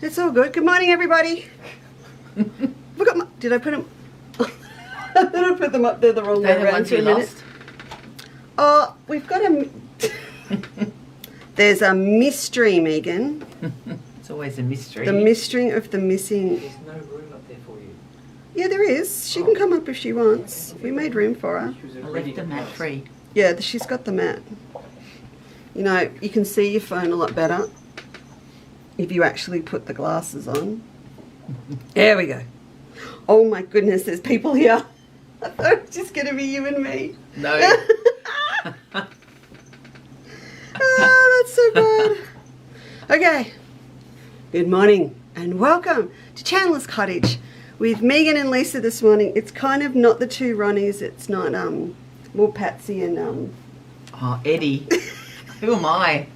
It's all good. Good morning, everybody. Look at my, did I put them? I thought I put them up there the wrong way around for a minute. Lost. Oh, we've got a. There's a mystery, Megan. It's always a mystery. The mystery of the missing. There's no room up there for you. Yeah, there is. She can come up if she wants. We made room for her. I left the mat free. Yeah, she's got the mat. You know, you can see your phone a lot better if you actually put the glasses on. There we go. Oh my goodness, there's people here. I thought it was just going to be you and me. No. Oh, that's so bad. Okay. Good morning and welcome to Chandler's Cottage with Megan and Leesa this morning. It's kind of not the two Ronnies. It's not more Patsy and Oh, Eddie. Who am I?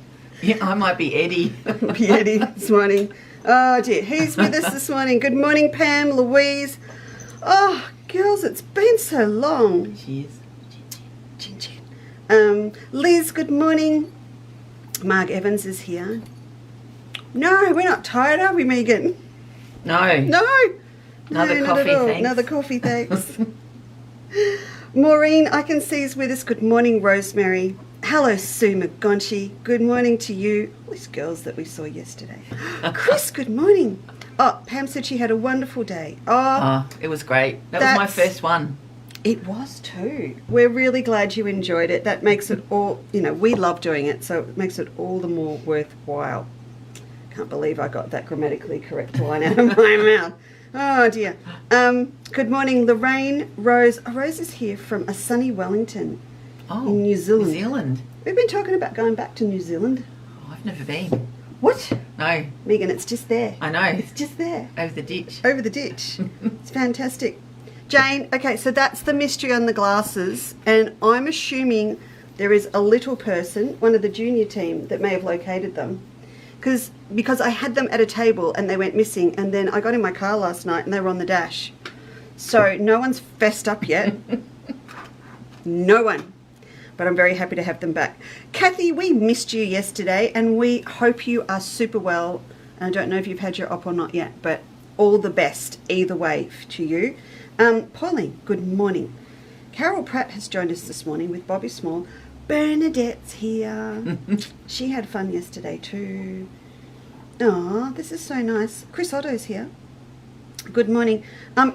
Yeah, I might be Eddie. be Eddie this morning. Oh dear, who's with us this morning? Good morning, Pam, Louise. Oh, girls, it's been so long. Cheers. Chin chin. Liz, good morning. Mark Evans is here. No, we're not tired, are we, Megan? No. No. Another no, coffee, not at all. thanks. Another coffee, thanks. Maureen, I can see is with us. Good morning, Rosemary. Hello, Sue McGonchi. Good morning to you. All these girls that we saw yesterday. Chris, good morning. Oh, Pam said she had a wonderful day. Oh, It was great. That was my first one. It was too. We're really glad you enjoyed it. That makes it all, you know, we love doing it, so it makes it all the more worthwhile. Can't believe I got that grammatically correct line out of my mouth. Oh dear. Good morning, Lorraine. Rose. Oh, Rose is here from a sunny Wellington in New Zealand. New Zealand. We've been talking about going back to New Zealand. Oh, I've never been. What? No. Megan, it's just there. I know. It's just there. Over the ditch. Over the ditch. It's fantastic. Jane, okay, so that's the mystery on the glasses, and I'm assuming there is a little person, one of the junior team, that may have located them. Because I had them at a table and they went missing, and then I got in my car last night and they were on the dash. So no one's fessed up yet. No one. But I'm very happy to have them back. Kathy, we missed you yesterday and we hope you are super well. I don't know if you've had your op or not yet, but all the best either way to you. Pauline, good morning. Carol Pratt has joined us this morning with Bobby Small. Bernadette's here. She had fun yesterday too. Oh, this is so nice. Chris Otto's here. Good morning.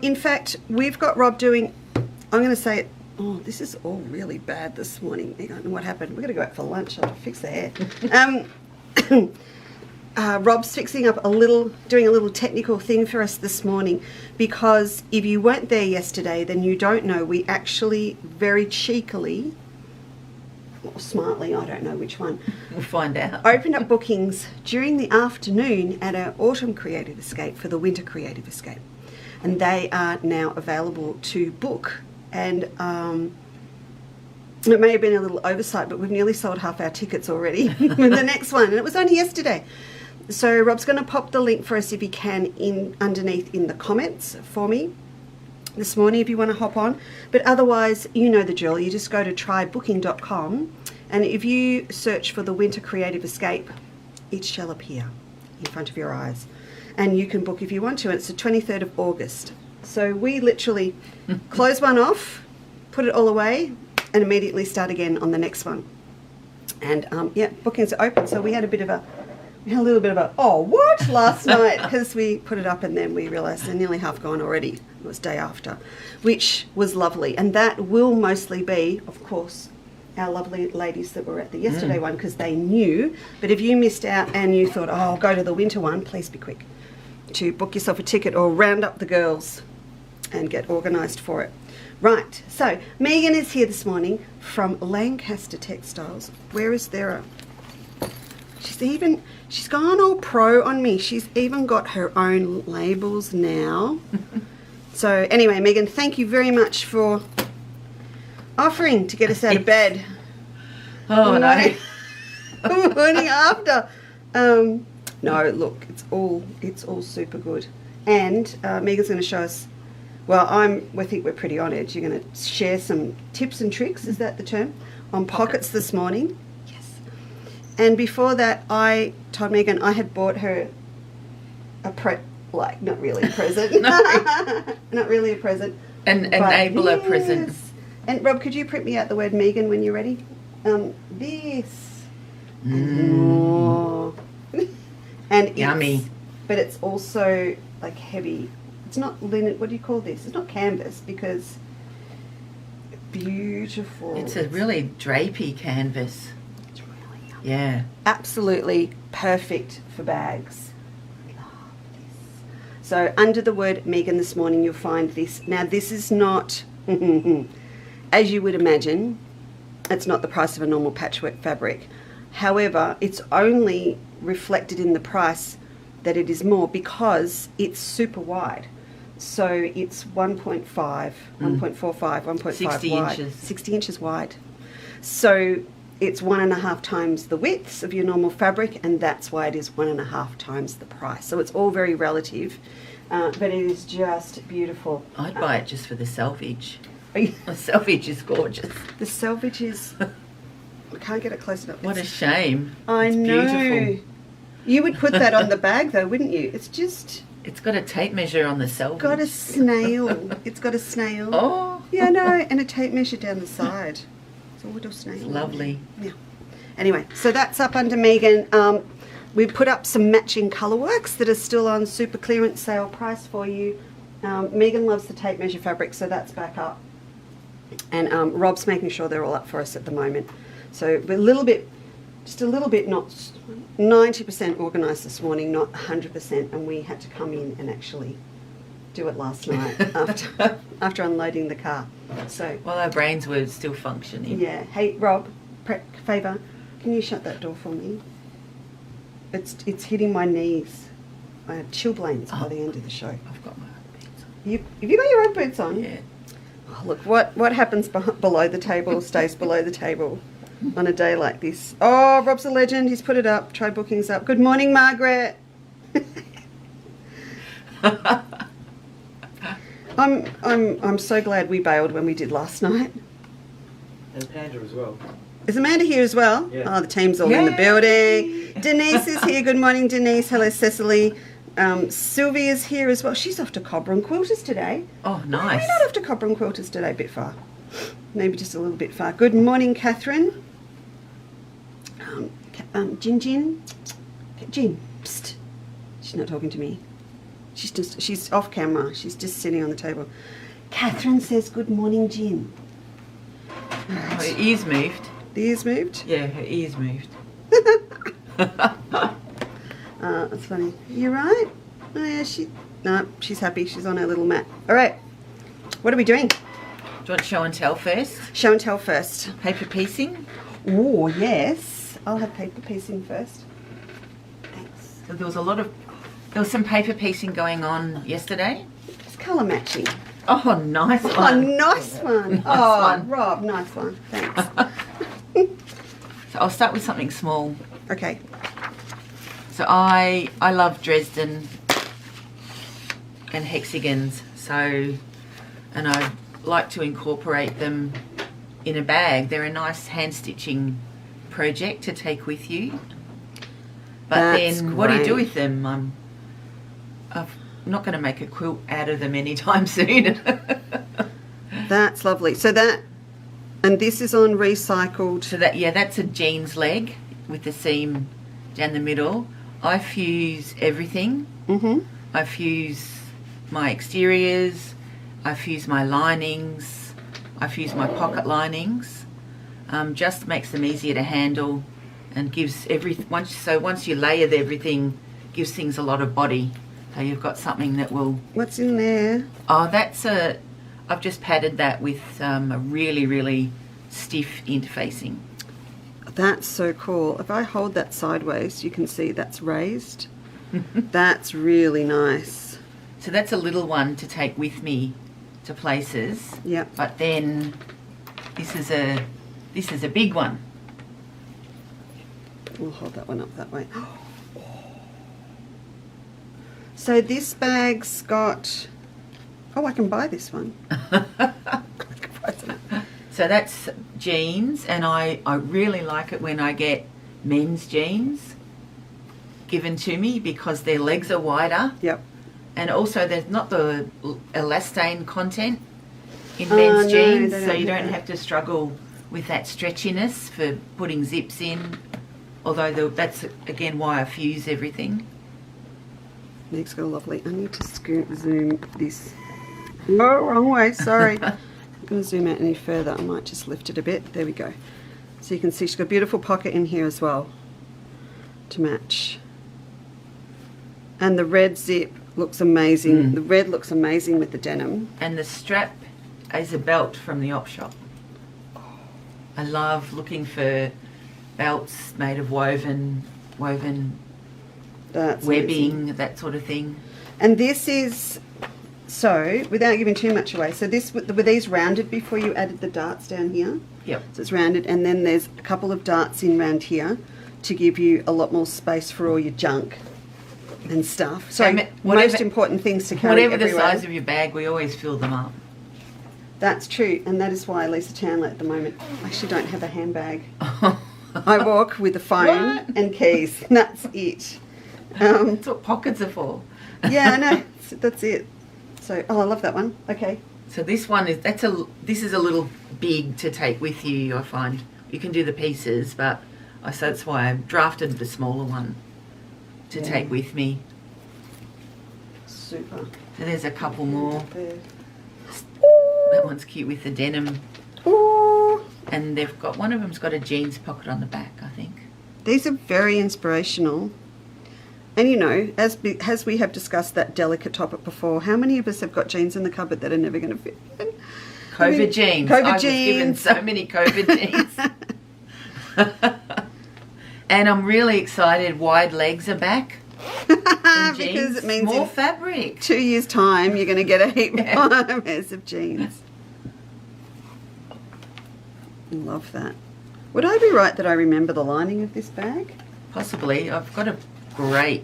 In fact, we've got Rob doing, I'm going to say it. Oh, this is all really bad this morning. I don't know what happened. We're going to go out for lunch. I have to fix the hair. Rob's fixing up doing a little technical thing for us this morning, because if you weren't there yesterday, then you don't know. We actually very cheekily, or smartly, I don't know which one. We'll find out. Opened up bookings during the afternoon at our autumn creative escape for the winter creative escape. And they are now available to book. And it may have been a little oversight, but we've nearly sold half our tickets already with the next one. And it was only yesterday. So Rob's going to pop the link for us if he can underneath in the comments for me this morning if you want to hop on. But otherwise, you know the drill. You just go to trybooking.com, and if you search for the Winter Creative Escape, it shall appear in front of your eyes. And you can book if you want to. It's the 23rd of August. So we literally close one off, put it all away, and immediately start again on the next one. And yeah, bookings are open. So we had a little bit of a, oh, what, last night, because we put it up and then we realised they're nearly half gone already. It was day after, which was lovely. And that will mostly be, of course, our lovely ladies that were at the yesterday one, because they knew. But if you missed out and you thought, oh, I'll go to the winter one, please be quick to book yourself a ticket or round up the girls and get organised for it. Right, so Megan is here this morning from Lancaster Textiles. Where is there she's gone all pro on me. She's even got her own labels now. So anyway, Megan, thank you very much for offering to get us out of bed. Oh, no. The morning after. No, look, it's all super good. And Megan's going to show us, well, I think we're pretty on edge. You're going to share some tips and tricks, is that the term, on pockets this morning. Yes. And before that, I told Megan I had bought her not really a present. No. Not really a present. An But enabler present. yes. And Rob, could you print me out the word Megan when you're ready? This. And more. And Yummy. But it's also like heavy. It's not linen. What do you call this? It's not canvas because beautiful. It's a really drapey canvas. It's really yummy. Yeah. Absolutely perfect for bags. Love this. So under the word Megan this morning, you'll find this. Now this is not, as you would imagine, it's not the price of a normal patchwork fabric. However, it's only reflected in the price that it is more because it's super wide. So it's 1.5, 1.45, 1.5 60 wide. inches. 60 inches wide. So it's 1.5 times the width of your normal fabric, and that's why it is 1.5 times the price. So it's all very relative, but it is just beautiful. I'd buy it just for the selvage. The The selvage is gorgeous. selvage is... I can't get it close enough. What a It's- shame. I It's know. beautiful. You would put that on the bag though, wouldn't you? It's just It's got a tape measure on the selvage. got a snail. It's got a snail. Oh. Yeah, I know, and a tape measure down the side. It's a little snail. Lovely. Yeah. Anyway, so that's up under Megan. We put up some matching colour works that are still on super clearance sale price for you. Megan loves the tape measure fabric, so that's back up. And Rob's making sure they're all up for us at the moment. So we're a little bit, just a little bit, not 90% organised this morning, not 100%, and we had to come in and actually do it last night after unloading the car. So While our brains were still functioning. yeah. Hey Rob, favour, can you shut that door for me? It's hitting my knees. I have chilblains by the end of the show. I've got my own boots on. Have you got your own boots on? Yeah. Oh, look, what happens below the table stays below the table on a day like this. Oh, Rob's a legend. He's put it up. Try bookings up. Good morning, Margaret. I'm so glad we bailed when we did last night. And Panda as well. Is Amanda here as well? Yeah. Oh, the team's all in the Yay. building. Denise is here. Good morning, Denise. Hello, Cecily. Sylvia's here as well. She's off to Cobram Quilters today. Oh, Maybe nice. not off to Cobram Quilters today, a bit far. Maybe just a little bit far. Good morning, Catherine. Jin. Jin, psst. She's not talking to me. She's off camera. She's just sitting on the table. Catherine says, good morning, Jin. Her ears moved. The ears moved? Yeah, her ears moved. That's funny. You right? Oh yeah, she's happy. She's on her little mat. All right. What are we doing? Do you want show and tell first? Show and tell first. Paper piecing. Oh, yes. I'll have paper piecing first. Thanks. So there was some paper piecing going on yesterday. It's colour matching. Oh, nice Oh, one. nice one. Nice Oh, one. Rob, nice one. Thanks. So I'll start with something small. Okay. So I love Dresden and hexagons. So, and I like to incorporate them in a bag. They're a nice hand stitching project to take with you. But That's then what do you do great. with them? I'm not going to make a quilt out of them anytime soon. That's lovely. So and this is on recycled. So that's a jeans leg with the seam down the middle. I fuse everything. Mm-hmm. I fuse my exteriors, I fuse my linings, I fuse my pocket linings. Just makes them easier to handle and gives once you layer everything, gives things a lot of body. So you've got something that will... What's in there? Oh, I've just padded that with a really, really stiff interfacing. That's so cool. If I hold that sideways, you can see that's raised. That's really nice. So that's a little one to take with me to places. Yep. But then this is a big one. We'll hold that one up that way. So this bag's got... Oh, I can buy this one. So that's jeans, and I really like it when I get men's jeans given to me because their legs are wider. Yep. And also there's not the elastane content in men's no, jeans, they so don't you have don't that. have to struggle with that stretchiness for putting zips in. Although that's, again, why I fuse everything. Meg's got a lovely. I need to zoom this. No, wrong way. Sorry. I'm going to zoom out any further. I might just lift it a bit. There we go. So you can see she's got a beautiful pocket in here as well to match. And the red zip looks amazing. The red looks amazing with the denim. And the strap is a belt from the op shop. I love looking for belts made of woven That's webbing, amazing. that sort of thing. And this is, so without giving too much away, so this were these rounded before you added the darts down here? Yep. So it's rounded, and then there's a couple of darts in round here to give you a lot more space for all your junk and stuff. So most important things to carry Whatever the everywhere. size of your bag, we always fill them up. That's true, and that is why Leesa Chandler at the moment actually don't have a handbag. I walk with a phone What? and keys, and that's it. That's what pockets are for. Yeah, I know. That's it. So, oh, I love that one. Okay. So this one is this is a little big to take with you. I find you can do the pieces, but so that's why I drafted the smaller one to take with me. Super. So there's a couple more. There. That one's cute with the denim, Ooh. and they've got one of them's got a jeans pocket on the back, I think. These are very inspirational. And you know, as we have discussed that delicate topic before, how many of us have got jeans in the cupboard that are never going to fit in? COVID jeans. COVID I was jeans. given so many COVID jeans. And I'm really excited. Wide legs are back. in Because jeans. it means more in fabric. 2 years' time you're going to get a heap more pairs of jeans. Love that. Would I be right that I remember the lining of this bag? Possibly. I've got a great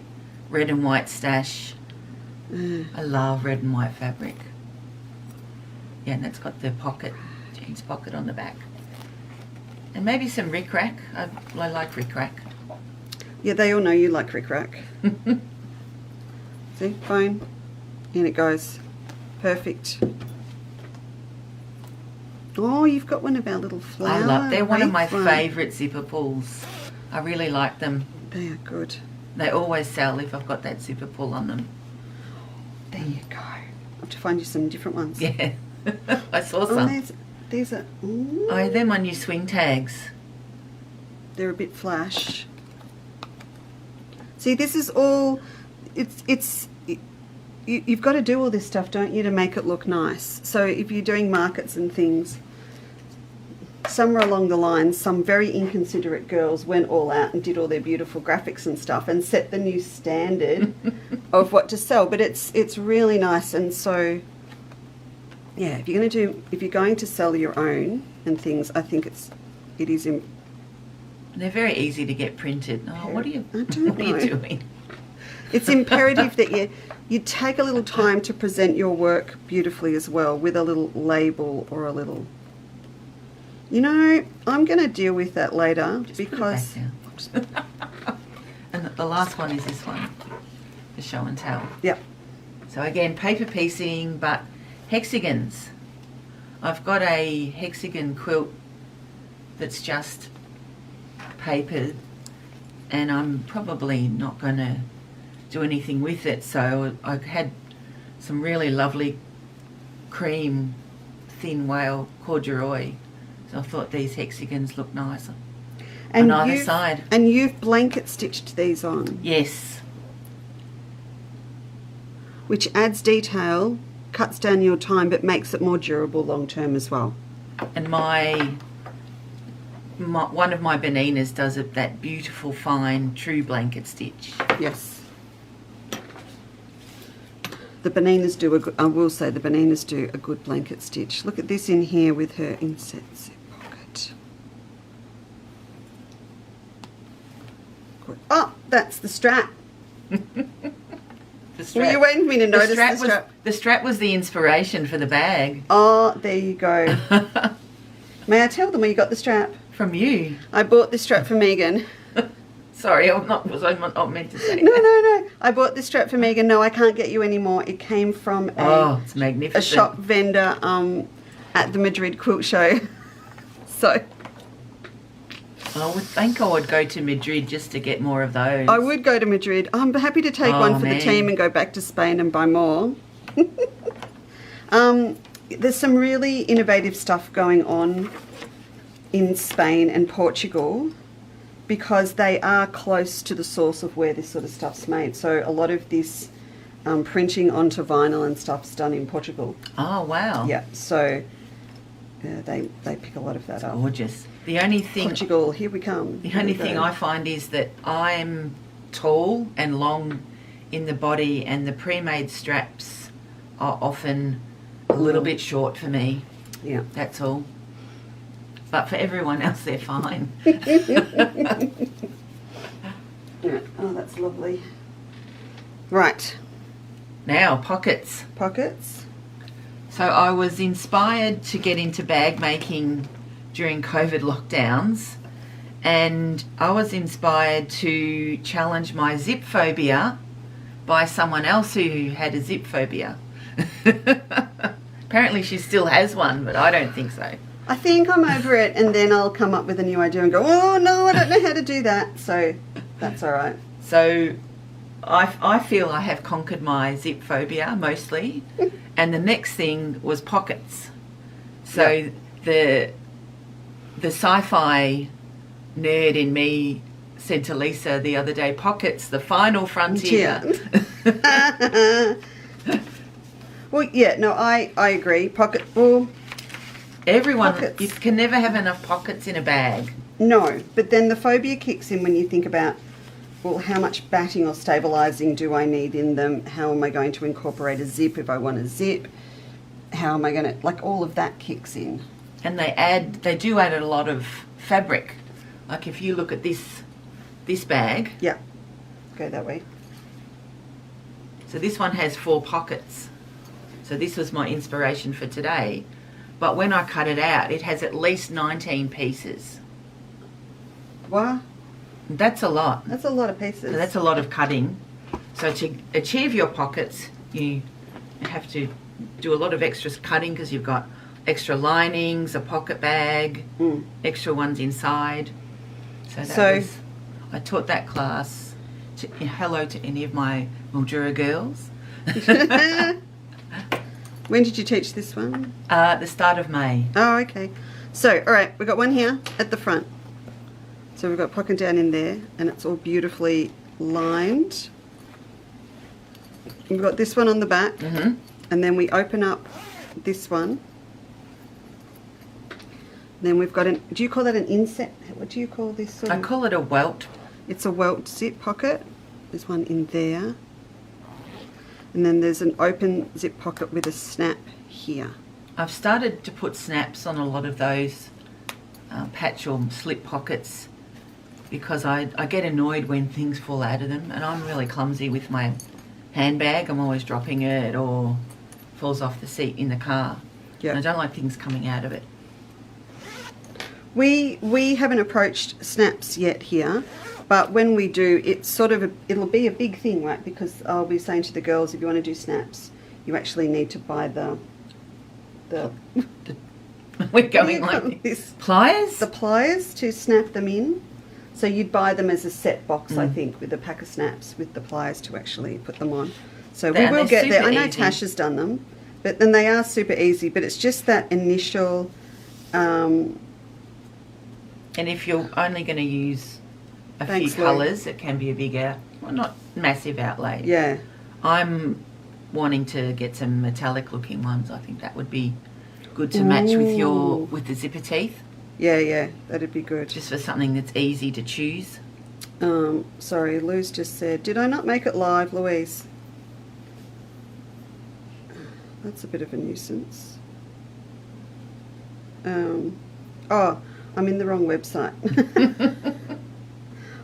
red and white stash. I love red and white fabric. Yeah, and it's got the pocket, jeans pocket on the back. And maybe some rickrack. I like rickrack. Yeah, they all know you like rickrack. See, phone, in it goes. Perfect. Oh, you've got one of our little flower. They're one of my wreath ones. favourite zipper pulls. I really like them. They are good. They always sell if I've got that zipper pull on them. There you go. I'll have to find you some different ones. Yeah. I saw Oh, some. these are. Ooh, Oh, they're my new swing tags. they're a bit flash. See, this is all. You've got to do all this stuff, don't you, to make it look nice. So if you're doing markets and things, somewhere along the line, some very inconsiderate girls went all out and did all their beautiful graphics and stuff and set the new standard of what to sell. But it's really nice, and so yeah, if you're going to sell your own and things, I think it is. They're very easy to get printed. Oh, what are you I don't know. doing? It's imperative that you take a little time to present your work beautifully as well, with a little label or a little. You know, I'm going to deal with that later because. Just put it back down. And the last one is this one, the show and tell. Yep. So again, paper piecing, but hexagons. I've got a hexagon quilt that's just papered, and I'm probably not going to do anything with it. So I had some really lovely cream thin wale corduroy. So I thought these hexagons look nice on either side. And you've blanket stitched these on, Yes. which adds detail, cuts down your time, but makes it more durable long term as well. And one of my Beninas does that beautiful fine true blanket stitch. Yes. The Beninas do I will say the Beninas do a good blanket stitch. Look at this in here with her inset zip pocket. Good. Oh, that's the strap. The Well, you wanted me to notice the strap. The strap was the inspiration for the bag. Oh, there you go. May I tell them where you got the strap? From you. I bought this strap for Megan. Sorry, I'm not meant to say No, that. no. I bought this strap for Megan. No, I can't get you any more. It came from Oh, it's a magnificent. shop vendor at the Madrid quilt show. So I would think I would go to Madrid just to get more of those. I would go to Madrid. I'm happy to take one for the team and go back to Spain and buy more. There's some really innovative stuff going on in Spain and Portugal because they are close to the source of where this sort of stuff's made. So a lot of this printing onto vinyl and stuff's done in Portugal. Oh, wow. Yeah, so they pick a lot of that up. Gorgeous. The only thing Portugal, here we come. The only thing I find is that I'm tall and long in the body, and the pre-made straps are often a little bit short for me. Yeah. That's all. But for everyone else, they're fine. Yeah. Oh, that's lovely. Right. Now, pockets. Pockets. So I was inspired to get into bag making during COVID lockdowns, and I was inspired to challenge my zip phobia by someone else who had a zip phobia. Apparently she still has one, but I don't think so. I think I'm over it, and then I'll come up with a new idea and go, oh no, I don't know how to do that. So that's all right. So I feel I have conquered my zip phobia mostly, and the next thing was pockets. So the sci-fi nerd in me said to Leesa the other day, pockets, the final frontier. Well, yeah, no, I agree. Everyone, Pockets. you can never have enough pockets in a bag. No, but then the phobia kicks in when you think about, well, how much batting or stabilising do I need in them? How am I going to incorporate a zip if I want a zip? How am I going to, like, all of that kicks in. And they do add a lot of fabric. Like if you look at this bag. Yeah, go that way. So this one has 4 pockets. So this was my inspiration for today. But when I cut it out, it has at least 19 pieces. Wow, That's a lot. that's a lot of pieces. So that's a lot of cutting. So to achieve your pockets, you have to do a lot of extra cutting because you've got extra linings, a pocket bag, extra ones inside. So I taught that class. Hello to any of my Mildura girls. When did you teach this one? At the start of May. Oh, okay. So, all right, we've got one here at the front. So we've got pocket down in there, and it's all beautifully lined. We've got this one on the back, and then we open up this one. Then we've got do you call that an inset? What do you call this sort of? I call it a welt. It's a welt zip pocket. There's one in there. And then there's an open zip pocket with a snap here. I've started to put snaps on a lot of those patch or slip pockets because I get annoyed when things fall out of them, and I'm really clumsy with my handbag. I'm always dropping it or falls off the seat in the car. Yeah. And I don't like things coming out of it. We haven't approached snaps yet here, but when we do, it's sort of it'll be a big thing, right? Because I'll be saying to the girls, if you want to do snaps, you actually need to buy the We're going like this. Pliers? The pliers to snap them in. So you'd buy them as a set box, I think, with a pack of snaps with the pliers to actually put them on. So we will get there. I know Tash has done them, but then they are super easy. But it's just that initial. And if you're only going to use a few colours, it can be a big not massive outlay. Yeah. I'm wanting to get some metallic looking ones. I think that would be good to match with the zipper teeth. Yeah, that'd be good. Just for something that's easy to choose. Sorry, Lou's just said, did I not make it live, Louise? That's a bit of a nuisance. Oh, I'm in the wrong website.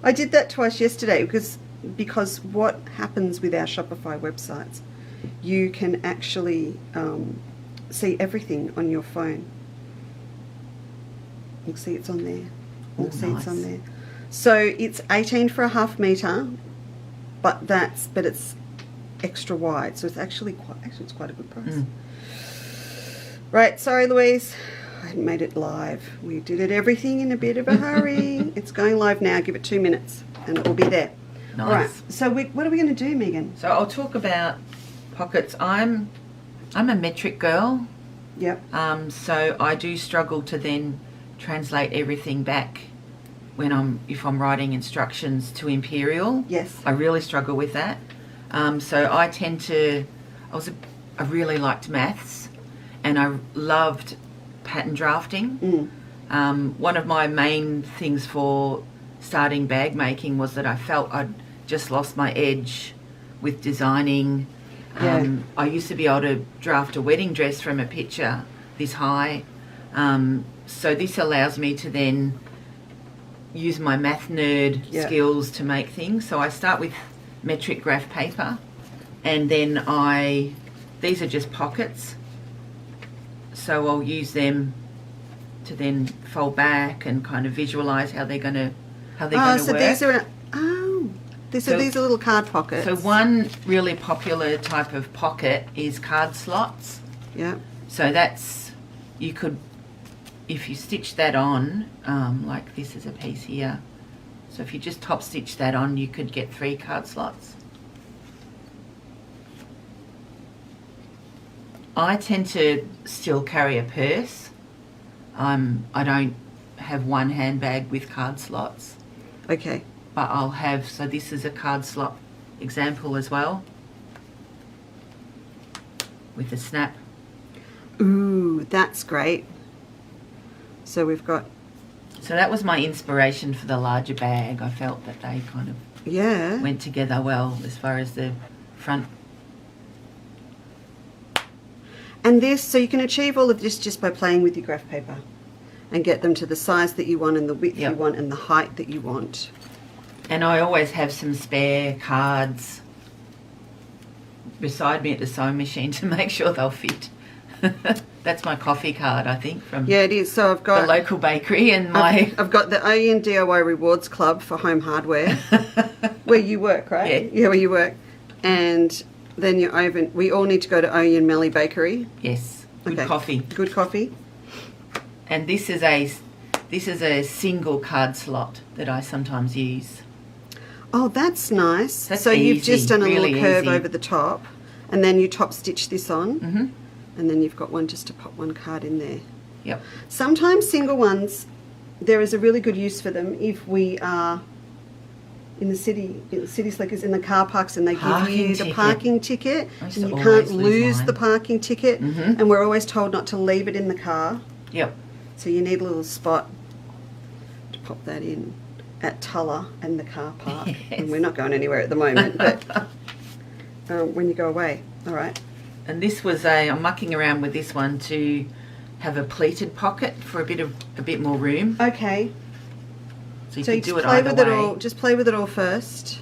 I did that twice yesterday because what happens with our Shopify websites, you can actually see everything on your phone. You'll see it's on there. You'll see it's on there. So it's 18 for a half metre, but it's extra wide, so it's actually quite a good price. Right, sorry Louise, I hadn't made it live. We did everything in a bit of a hurry. It's going live now. Give it 2 minutes and it will be there. Nice. All right, so what are we going to do, Megan? So I'll talk about pockets. I'm a metric girl. Yep. So I do struggle to then translate everything back if I'm writing instructions to imperial. Yes. I really struggle with that. So I really liked maths, and I loved pattern drafting. One of my main things for starting bag making was that I felt I'd just lost my edge with designing. I used to be able to draft a wedding dress from a picture this high. So this allows me to then use my math nerd skills to make things. So I start with metric graph paper, and then these are just pockets. So I'll use them to then fold back and kind of visualize how they're going to work. These are little card pockets. So one really popular type of pocket is card slots. Yeah. So if you stitch that on, like this is a piece here. So if you just top stitch that on, you could get 3 card slots. I tend to still carry a purse. I don't have one handbag with card slots. Okay. But I'll have, so this is a card slot example as well, with a snap. Ooh, that's great. So we've got... So that was my inspiration for the larger bag. I felt that they kind of went together well as far as the front. And so you can achieve all of this just by playing with your graph paper and get them to the size that you want and the width you want and the height that you want. And I always have some spare cards beside me at the sewing machine to make sure they'll fit. That's my coffee card, I think, from it is. So I've got the local bakery, and I've got the OEN DIY Rewards Club for home hardware, where you work, right? Yeah, where you work, and then your oven. We all need to go to OEN Melly Bakery. Yes, good coffee. Good coffee. And this is a single card slot that I sometimes use. Oh, that's nice. That's so you've just done a really little curve easy. over the top, and then you top stitch this on, and then you've got one just to pop one card in there. Yep. Sometimes single ones, there is a really good use for them if we are in the city slickers in the car parks, and they give you the parking ticket, and you can't lose the parking ticket, and we're always told not to leave it in the car. Yep. So you need a little spot to pop that in at Tulla and the car park. Yes. And we're not going anywhere at the moment, but when you go away. All right. And this was I'm mucking around with this one to have a pleated pocket for a bit more room. Okay. So you can do it either way. Just play with it all first.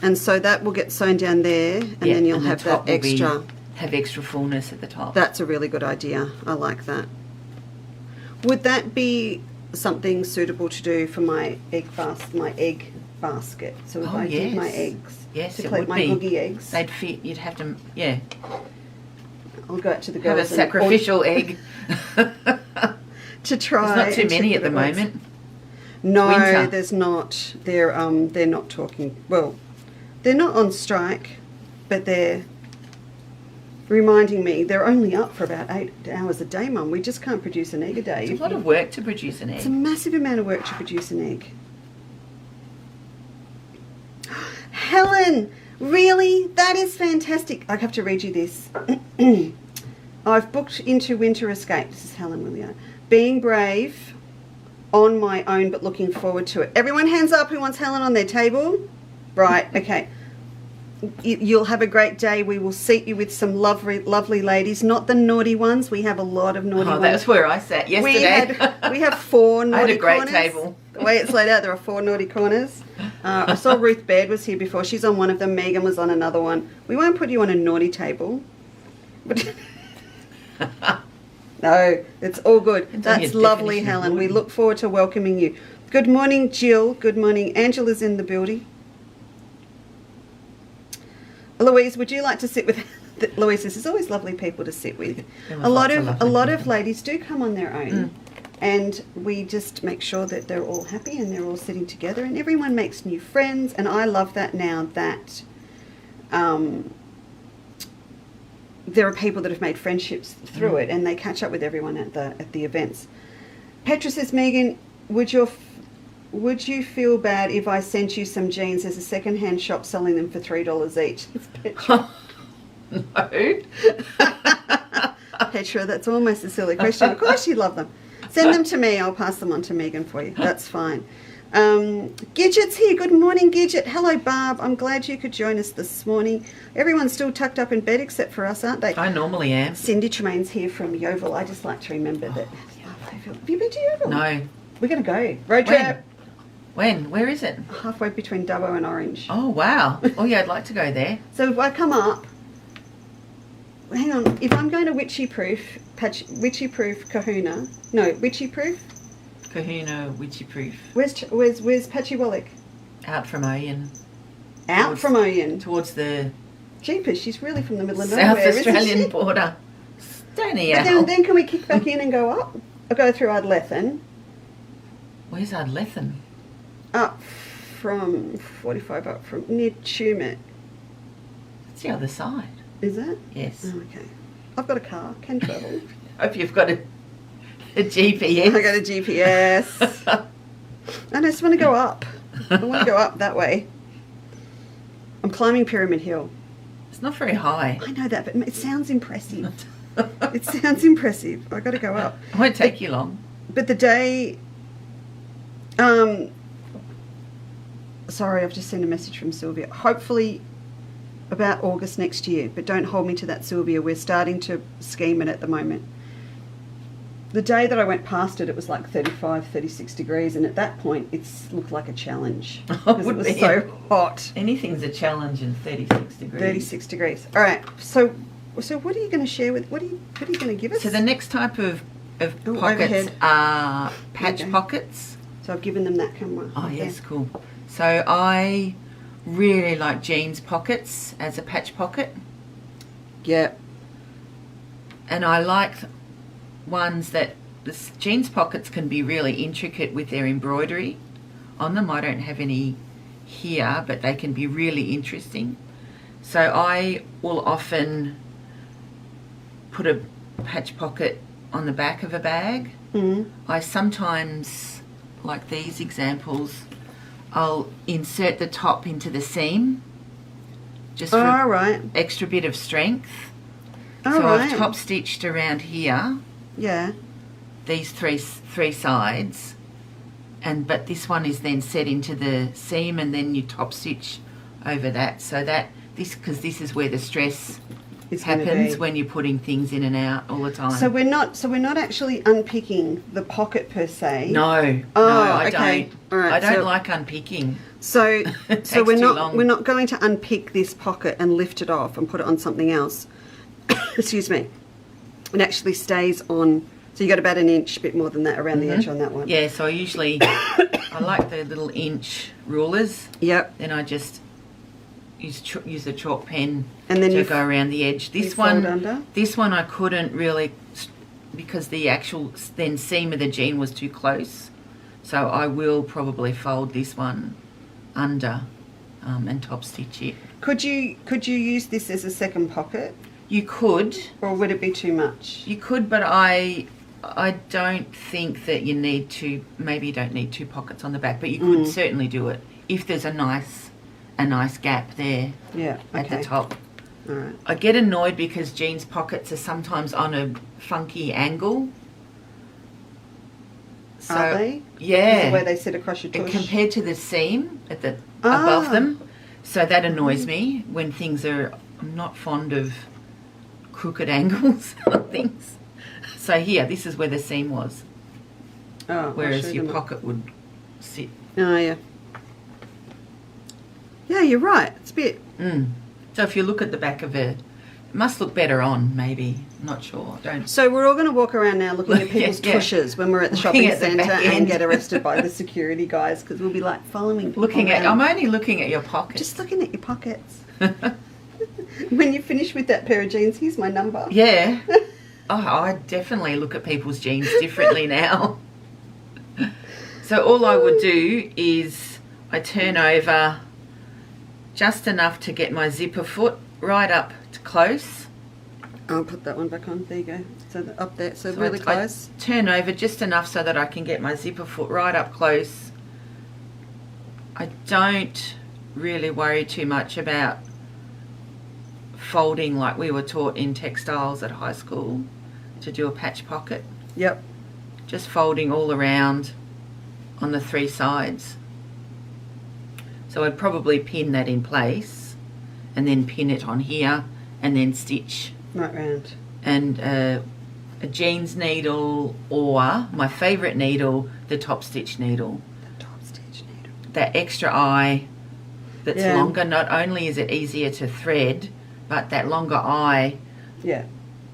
And so that will get sewn down there, and then you'll have that extra. Have extra fullness at the top. That's a really good idea. I like that. Would that be something suitable to do for my egg basket? So if I did my eggs, it collect would my be. googie eggs, They'd fit. You'd have to, I'll go out to the girls. Have a sacrificial egg. To try. There's not too many at the moment. No, Winter. there's not. They're not talking. Well, they're not on strike, but they're reminding me they're only up for about 8 hours a day, Mum. We just can't produce an egg a day. It's a lot of work to produce an egg. It's a massive amount of work to produce an egg. Helen, really? That is fantastic. I have to read you this. I've booked into Winter Escape. This is Helen William. Being brave on my own, but looking forward to it. Everyone hands up who wants Helen on their table. Right, okay. You'll have a great day. We will seat you with some lovely ladies, not the naughty ones. We have a lot of naughty ones. That's where I sat yesterday. We have 4 naughty corners. I had a great table. The way it's laid out, there are 4 naughty corners. I saw Ruth Baird was here before. She's on one of them. Megan was on another one. We won't put you on a naughty table. But no, it's all good. That's lovely, Helen. We look forward to welcoming you. Good morning, Jill. Good morning. Angela's in the building. Louise, would you like to sit with... Louise, this is always lovely people to sit with. A lot of ladies do come on their own. And we just make sure that they're all happy and they're all sitting together and everyone makes new friends. And I love that now that there are people that have made friendships through it and they catch up with everyone at the events. Petra says, Megan, would you feel bad if I sent you some jeans? There's a second-hand shop selling them for $3 each. It's Petra. No. Petra, that's almost a silly question. Of course you love them. Send them to me. I'll pass them on to Megan for you. That's fine. Gidget's here. Good morning, Gidget. Hello, Barb. I'm glad you could join us this morning. Everyone's still tucked up in bed except for us, aren't they? I normally am. Cindy Tremaine's here from Yeovil. I just like to remember that. Have you been to Yeovil? No. We're going to go. Road trip. When? Where is it? Halfway between Dubbo and Orange. Oh, wow. Oh, yeah, I'd like to go there. So if I come up, hang on, if I'm going to Witchy Proof Kahuna, no, Witchy Proof? Kahuna, Witchy Proof. Where's Patchy Wallick? Out from Oyen. Out from Oyen? Towards the... Jeepers, she's really from the middle of South nowhere, Australian isn't she? border. Stony But then can we kick back in and go up? Or go through Ardlethan? Where's Ardlethan? Up from 45 up from near Tumut. It's the other side. Is it? Yes. Oh, okay. I've got a car, can travel. Hope you've got a GPS. I got a GPS. I just want to go up. I want to go up that way. I'm climbing Pyramid Hill. It's not very high. I know that, but it sounds impressive. It sounds impressive. I got to go up. It won't take you long. But the day... sorry, I've just sent a message from Sylvia. Hopefully about August next year, but don't hold me to that, Sylvia. We're starting to scheme it at the moment. The day that I went past it, it was like 35, 36 degrees, and at that point, it looked like a challenge. Because it was so hot. Anything's a challenge in 36 degrees. 36 degrees. All right, so what are you going to share with, what are you going to give us? So the next type of pockets overhead. are patch pockets. So I've given them that camera. Oh, yes, cool. So I really like jeans pockets as a patch pocket. Yeah. And I like ones that the jeans pockets can be really intricate with their embroidery on them. I don't have any here, but they can be really interesting. So I will often put a patch pocket on the back of a bag. I sometimes, like these examples, I'll insert the top into the seam just for an extra bit of strength. I've top stitched around here. Yeah. These three sides, but this one is then set into the seam, and then you top stitch over that. So that because this is where the stress happens when you're putting things in and out all the time. So we're not actually unpicking the pocket per se. No, I don't. All right, I don't like unpicking. So we're long. not going to unpick this pocket and lift it off and put it on something else. Excuse me. It actually stays on. So you got about an inch, bit more than that around the edge on that one. Yeah. So I usually I like the little inch rulers. Yep. Then I just use a chalk pen and then to go around the edge. This one I couldn't really, because the actual then seam of the jean was too close. So I will probably fold this one under and top stitch it. Could you use this as a second pocket? You could. Or would it be too much? You could, but I don't think that you need to. Maybe you don't need two pockets on the back, but you could certainly do it if there's a nice gap there at the top. All right. I get annoyed because jeans pockets are sometimes on a funky angle. So, are they? Yeah. The way they sit across your tush? Compared to the seam at the above them. So that annoys me when things are... I'm not fond of crooked angles on things. So here, this is where the seam was. Oh, whereas your pocket would sit. Oh, yeah. Yeah, you're right. It's a bit... So if you look at the back of a must look better on, maybe. Not sure. Don't. So we're all going to walk around now looking at people's Yeah. tushes when we're at the Looking shopping at the centre back and end. get arrested by the security guys because we'll be like following people Looking at. around. I'm only looking at your pockets. Just looking at your pockets. When you finish with that pair of jeans, here's my number. Yeah. Oh, I definitely look at people's jeans differently now. So all I would do is I turn over just enough to get my zipper foot right up to close. I'll put that one back on. There you go. So up there. So So really I close. turn over just enough so that I can get my zipper foot right up close. I don't really worry too much about folding like we were taught in textiles at high school to do a patch pocket. Yep. Just folding all around on the 3 sides. So I'd probably pin that in place and then pin it on here and then stitch. Right round. And a jeans needle, or my favourite needle, the top stitch needle. The top stitch needle. That extra eye that's Yeah. longer, not only is it easier to thread, but that longer eye Yeah.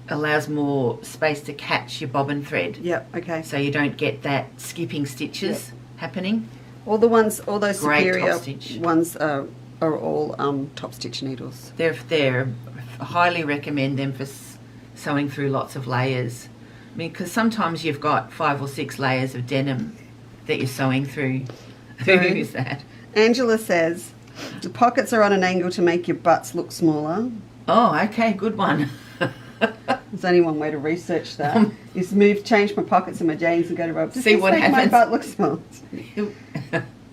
allows more space to catch your bobbin thread. Yep. Okay. So you don't get that skipping stitches happening. All the ones, all those Great superior top stitch. ones are all top stitch needles. They're I highly recommend them for sewing through lots of layers. I mean, because sometimes you've got 5 or 6 layers of denim that you're sewing through. Who is that? Angela says, the pockets are on an angle to make your butts look smaller. Oh, okay, good one. There's only one way to research that. Is change my pockets and my jeans and go to Rob. Does See this what make happens. my butt look small?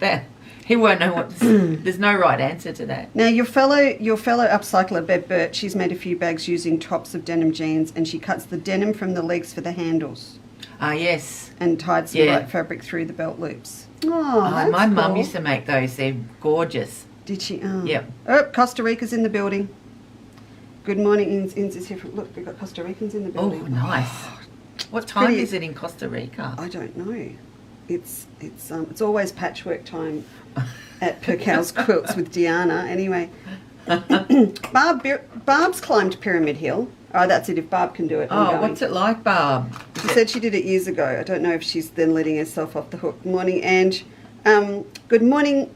That he won't know what. There's no right answer to that. Now your fellow upcycler Bev Burt, she's made a few bags using tops of denim jeans, and she cuts the denim from the legs for the handles Ah, yes. and tied some Yeah. light fabric through the belt loops. Oh, that's My mum cool. used to make those. They're gorgeous. Did she? Oh. Yep. Oh, Costa Rica's in the building. Good morning, Inns is here. Look, we've got Costa Ricans in the Oh, building. nice. What time pretty- is it in Costa Rica? I don't know. It's always patchwork time at Percal's Quilts with Deanna. Anyway, Barb's climbed Pyramid Hill. Oh, that's it. If Barb can do it, I'm Oh, going. what's it like, Barb? She said she did it years ago. I don't know if she's then letting herself off the hook. Morning, Ange. Good morning,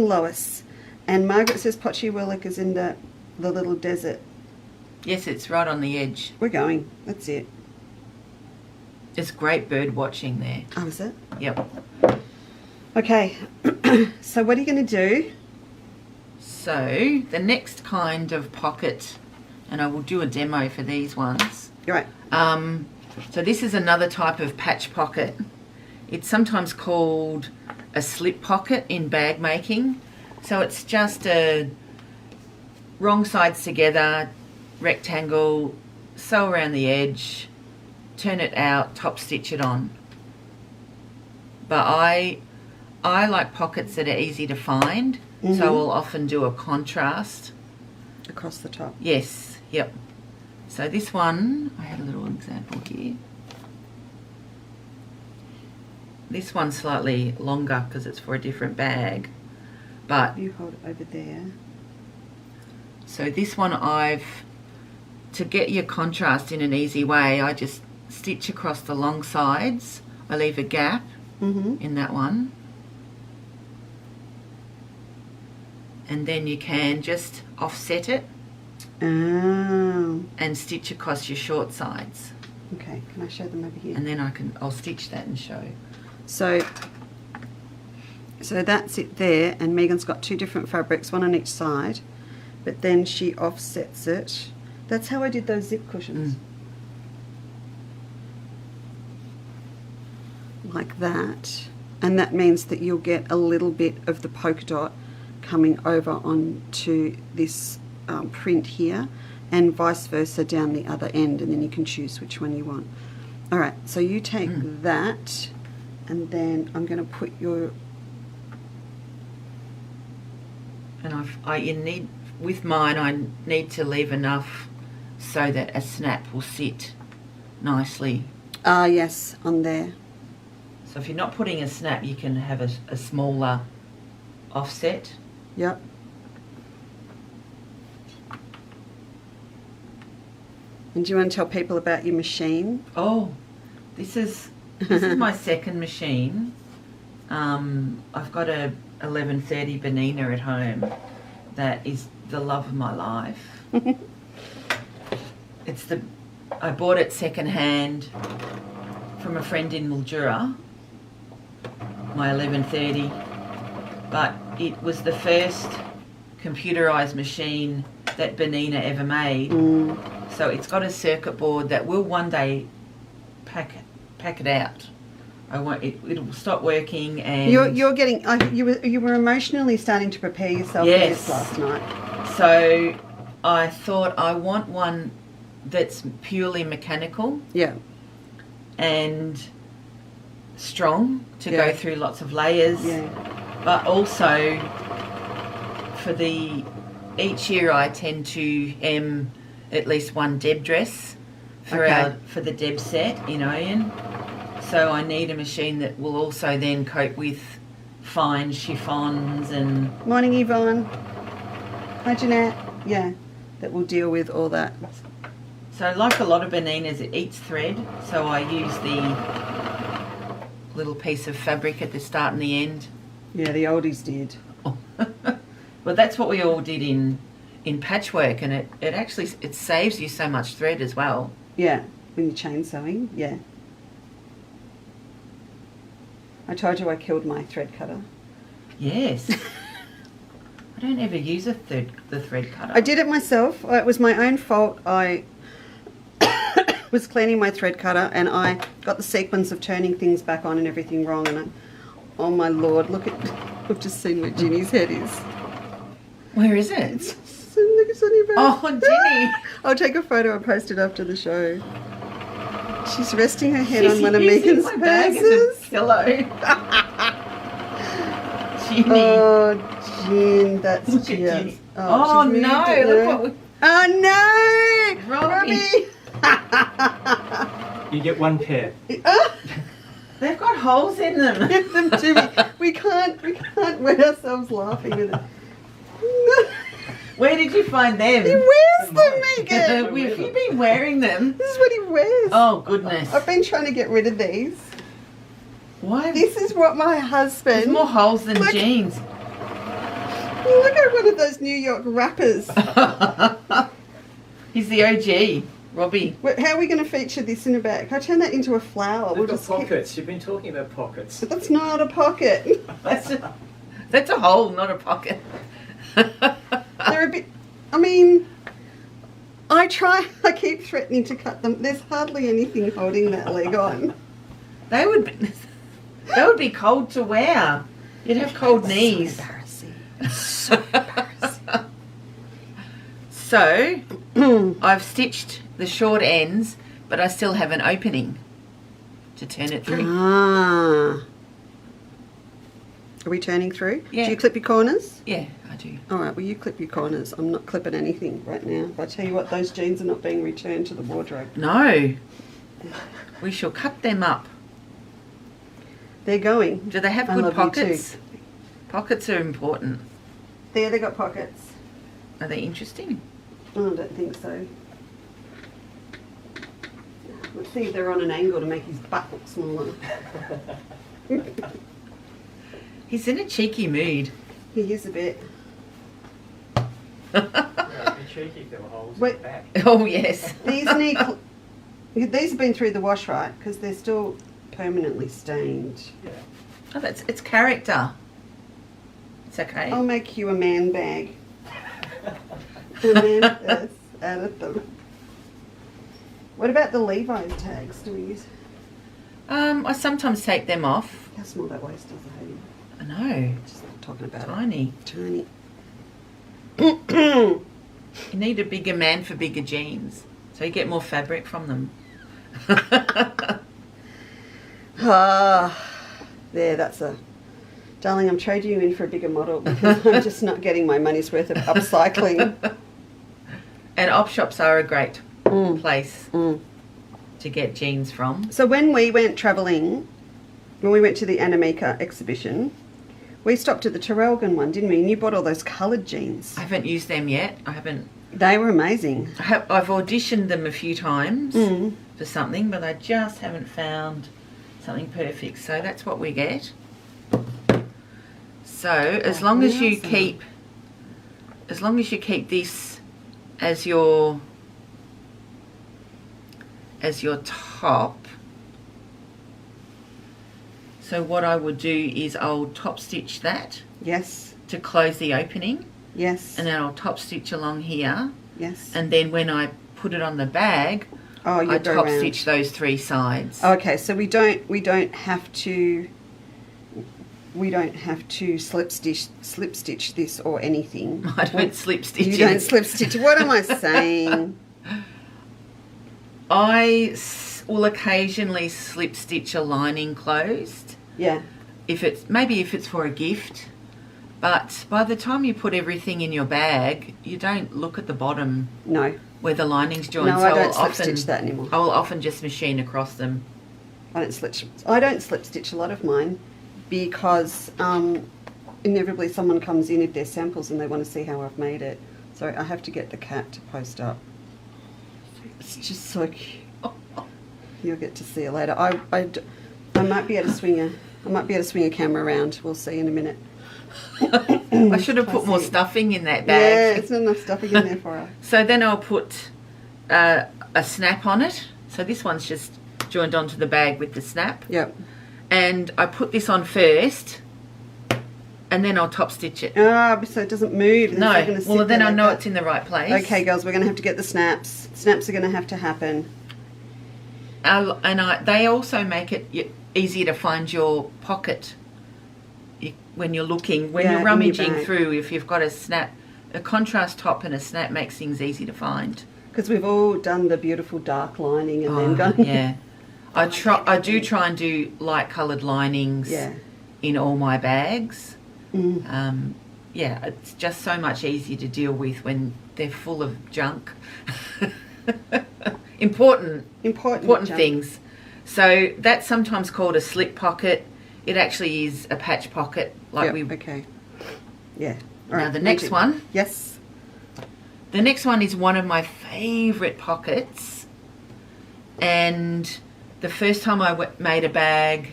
Lois. And Margaret says Potchie is in the little desert. Yes, it's right on the edge. We're going. That's it. There's great bird watching there. Oh, is it? Yep. Okay. So what are you going to do? So the next kind of pocket, and I will do a demo for these ones. Right. So this is another type of patch pocket. It's sometimes called a slip pocket in bag making. So it's just a wrong sides together, rectangle, sew around the edge, turn it out, top stitch it on. But I like pockets that are easy to find, so I'll often do a contrast. Across the top. Yes, yep. So this one, I had a little example here. This one's slightly longer because it's for a different bag. But, You hold it over there. so this one to get your contrast in an easy way, I just stitch across the long sides. I leave a gap in that one. And then you can just offset it Oh. and stitch across your short sides. Okay. Can I show them over here? And then I'll stitch that and show. So that's it there, and Megan's got 2 different fabrics, one on each side, but then she offsets it. That's how I did those zip cushions. Like that. And that means that you'll get a little bit of the polka dot coming over onto this print here, and vice versa down the other end, and then you can choose which one you want. All right, so you take that, and then I'm going to put your... And with mine, I need to leave enough so that a snap will sit nicely. Ah, yes, on there. So if you're not putting a snap, you can have a smaller offset. Yep. And do you want to tell people about your machine? Oh, this is my second machine. I've got a 1130 Benina at home that is the love of my life. I bought it second hand from a friend in Mildura, my 1130, but it was the first computerised machine that Benina ever made. So it's got a circuit board that will one day pack it out. It'll stop working, and You're getting you were emotionally starting to prepare yourself for this last night. So I thought I want one that's purely mechanical. Yeah. And strong to go through lots of layers. Yeah. But also each year I tend to hem at least one Deb dress for the Deb set in Oyen. So I need a machine that will also then cope with fine chiffons and... Morning, Yvonne. Hi, Jeanette. Yeah, that will deal with all that. So like a lot of Beninas, it eats thread. So I use the little piece of fabric at the start and the end. Yeah, the oldies did. Well, that's what we all did in patchwork, and it actually saves you so much thread as well. Yeah, when you're chain sewing, yeah. I told you I killed my thread cutter. Yes. I don't ever use the thread cutter. I did it myself. It was my own fault. I was cleaning my thread cutter and I got the sequence of turning things back on and everything wrong, and oh my lord, I've just seen where Ginny's head is. Where is it? It's on your back. Oh, Ginny. I'll take a photo and post it after the show. She's resting her head on one of Megan's my bag as purses. a pillow. Ginny. Oh, Gin, that's Look at just... Ginny. Oh, she's no, moved it, look what we... Oh no! Robbie. You get one pair. They've got holes in them. Get them to me. We can't wet ourselves laughing with it. Where did you find them? He wears them, Megan. Have you been wearing them? This is what he wears. Oh, goodness. I've been trying to get rid of these. Why? This is what my husband... There's more holes than jeans. Look at one of those New York rappers. He's the OG, Robbie. How are we going to feature this in the back? Can I turn that into a flower? They've got pockets. You've been talking about pockets. But that's not a pocket. That's a hole, not a pocket. They're a bit... I mean, I keep threatening to cut them. There's hardly anything holding that leg on. They would be cold to wear. You'd have cold knees. So embarrassing. It's so embarrassing. So, I've stitched the short ends, but I still have an opening to turn it through. Ah. Are we turning through? Yeah. Do you clip your corners? Yeah, I do. All right, well, you clip your corners. I'm not clipping anything right now. But I tell you what, those jeans are not being returned to the wardrobe. No. We shall cut them up. They're going. Do they have I good love you pockets? too. Pockets are important. There, they got pockets. Are they interesting? Oh, I don't think so. Let's see if they're on an angle to make his butt look smaller. He's in a cheeky mood. He is a bit. It'd be cheeky if there were holes Wait. in the back. Oh, yes. These need... These have been through the wash, right? Because they're still permanently stained. Yeah. Oh, it's character. It's okay. I'll make you a man bag. A man purse out of them. What about the Levi's tags? Do we use... I sometimes take them off. How small that waist is, I hate it. I know. Just talking about Tiny. it. Tiny. You need a bigger man for bigger jeans, so you get more fabric from them. There, that's a... Darling, I'm trading you in for a bigger model because I'm just not getting my money's worth of upcycling. And op shops are a great place to get jeans from. So when we went travelling, when we went to the Anamika exhibition, we stopped at the Terrelgan one, didn't we? And you bought all those coloured jeans. I haven't used them yet. I haven't They were amazing. I've auditioned them a few times Mm. for something, but I just haven't found something perfect. So that's what we get. So as long as you keep this as your top. So what I would do is I'll top stitch that Yes. to close the opening, Yes. and then I'll top stitch along here, Yes. and then when I put it on the bag, Oh, you I go top around. stitch those 3 sides. Okay, so we don't have to slip stitch this or anything. I don't slip stitch You it. don't slip stitch. What am I saying? I will occasionally slip stitch a lining closed. Yeah. If it's for a gift, but by the time you put everything in your bag, you don't look at the bottom No. where the linings join. No, so I don't I'll slip stitch that anymore. I will often just machine across them. I don't slip stitch a lot of mine because inevitably someone comes in if they're samples and they want to see how I've made it. So I have to get the cat to post up. It's just so cute. You'll get to see it later. I might be able to swing a camera around. We'll see in a minute. I should have put more stuffing in that bag. Yeah, it's not enough stuffing in there for her. So then I'll put a snap on it. So this one's just joined onto the bag with the snap. Yep. And I put this on first, and then I'll top stitch it. Ah, so it doesn't move. No, It's gonna sit well then there I like know that. it's in the right place. Okay, girls, we're going to have to get the snaps. Snaps are going to have to happen. They also make it easier to find your pocket when you're looking, when Yeah, you're in your rummaging bag. through. If you've got a contrast top and a snap makes things easy to find. Because we've all done the beautiful dark lining and then gone. Yeah, I do try and do light coloured linings. Yeah. In all my bags. Mm. Yeah, it's just so much easier to deal with when they're full of junk. Important Important junk. things. So that's sometimes called a slip pocket. It actually is a patch pocket. Yep, okay. Yeah. All Now right, the next magic. one. Yes. The next one is one of my favourite pockets. And the first time I made a bag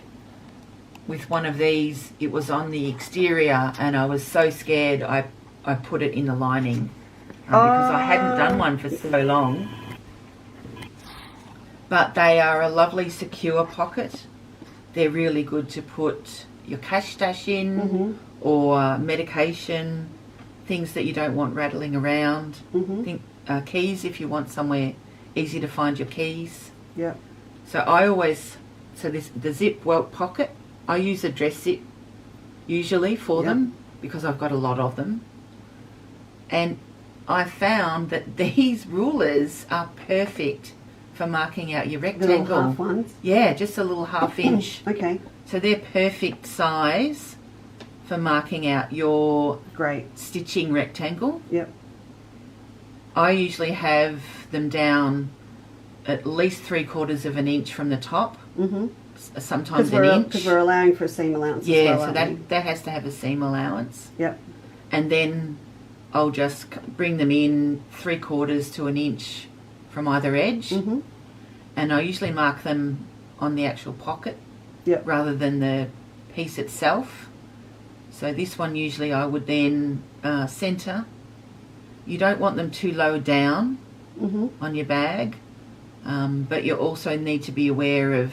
with one of these, it was on the exterior, and I was so scared I put it in the lining because I hadn't done one for so long. But they are a lovely secure pocket. They're really good to put your cash stash in or medication, things that you don't want rattling around. Keys if you want somewhere easy to find your keys. Yeah. So the zip welt pocket, I use a dress zip usually for them because I've got a lot of them. And I found that these rulers are perfect for marking out your rectangle. Little half ones. Yeah, just a little half inch. Okay. So they're perfect size for marking out your Great. stitching rectangle. Yep. I usually have them down at least 3/4 of an inch from the top. Sometimes an inch. Because we're allowing for a seam allowance Yeah, as well, so aren't we? that has to have a seam allowance. Yep. And then I'll just bring them in 3/4 to an inch from either edge. And I usually mark them on the actual pocket Yep. rather than the piece itself. So this one usually I would then centre. You don't want them too low down on your bag, but you also need to be aware of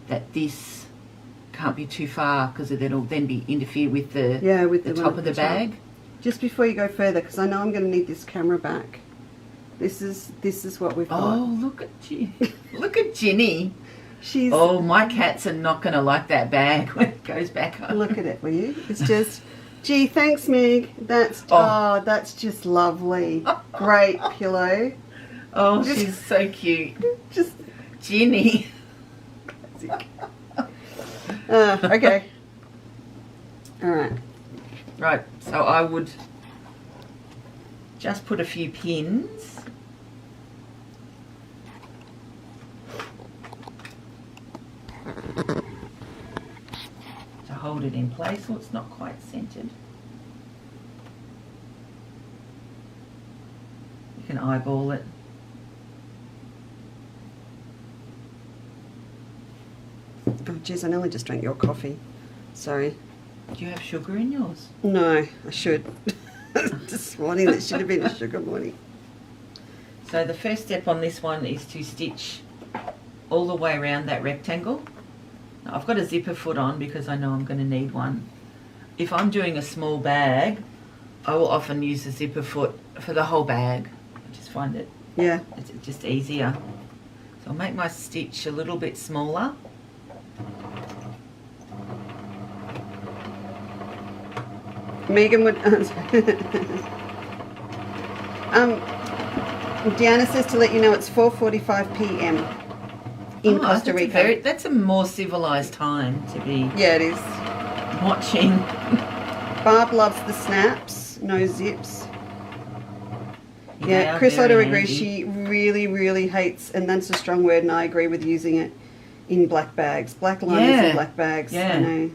that this can't be too far because it'll then be interfere with the the top of the bag. Just before you go further, because I know I'm going to need this camera back. This is what we've got. Oh, look at you! Look at Ginny. She's. Oh, my cats are not going to like that bag when it goes back up. Look at it, will you? It's just. Gee, thanks, Meg. That's that's just lovely. Great pillow. Oh, she's so cute. Just. Ginny. Okay. All right. Right, so I would just put a few pins. To hold it in place so it's not quite centered. You can eyeball it. Oh, geez, I nearly just drank your coffee. Sorry. Do you have sugar in yours? No, I should. This morning, that should have been a sugar morning. So the first step on this one is to stitch all the way around that rectangle. Now, I've got a zipper foot on because I know I'm going to need one. If I'm doing a small bag, I will often use a zipper foot for the whole bag. I just find it it's just easier. So I'll make my stitch a little bit smaller. Megan would. Deanna says to let you know it's 4:45 p.m. in Costa Rica. That's a more civilised time to be Yeah, it is. watching. Barb loves the snaps, no zips. They Yeah, are Chris very Otter agrees. handy. She really, really hates, and that's a strong word, and I agree with using it in black bags. Black liners Yeah. in black bags. Yeah. I know.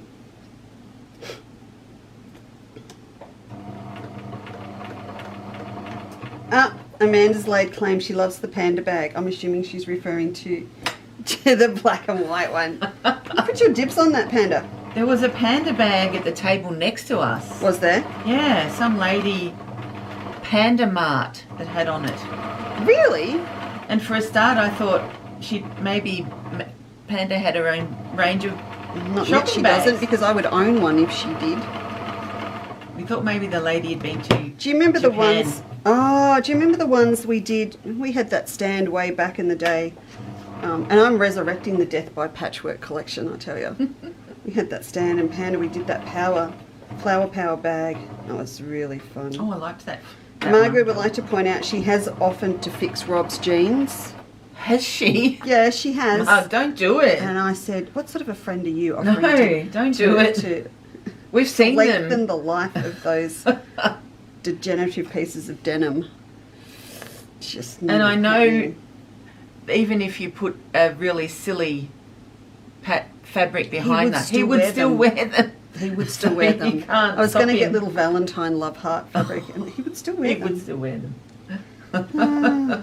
Amanda's laid claim she loves the panda bag. I'm assuming she's referring to the black and white one. You put your dips on that panda. There was a panda bag at the table next to us. Was there? Yeah, some lady, Panda Mart, that had on it. Really? And for a start, I thought Panda had her own range of Not yet, shopping she bags. doesn't, because I would own one if she did. We thought maybe the lady had been to Do you remember the Japan. ones? Oh, do you remember the ones we did? We had that stand way back in the day. And I'm resurrecting the Death by Patchwork collection, I tell you. We had that stand and panda. We did that flower power bag. That was really fun. Oh, I liked that. Margaret one. would like to point out she has offered to fix Rob's jeans. Has she? Yeah, she has. Oh, don't do it. And I said, what sort of a friend are you No, offering don't do it. to We've seen lengthen them. the life of those degenerative pieces of denim? Just And I know happening. even if you put a really silly fabric behind would that, still he would wear still them. wear them. He would still So wear you them. can't I was stop going to get him. little Valentine love heart fabric, and he would still wear He them. would still wear them. Ah.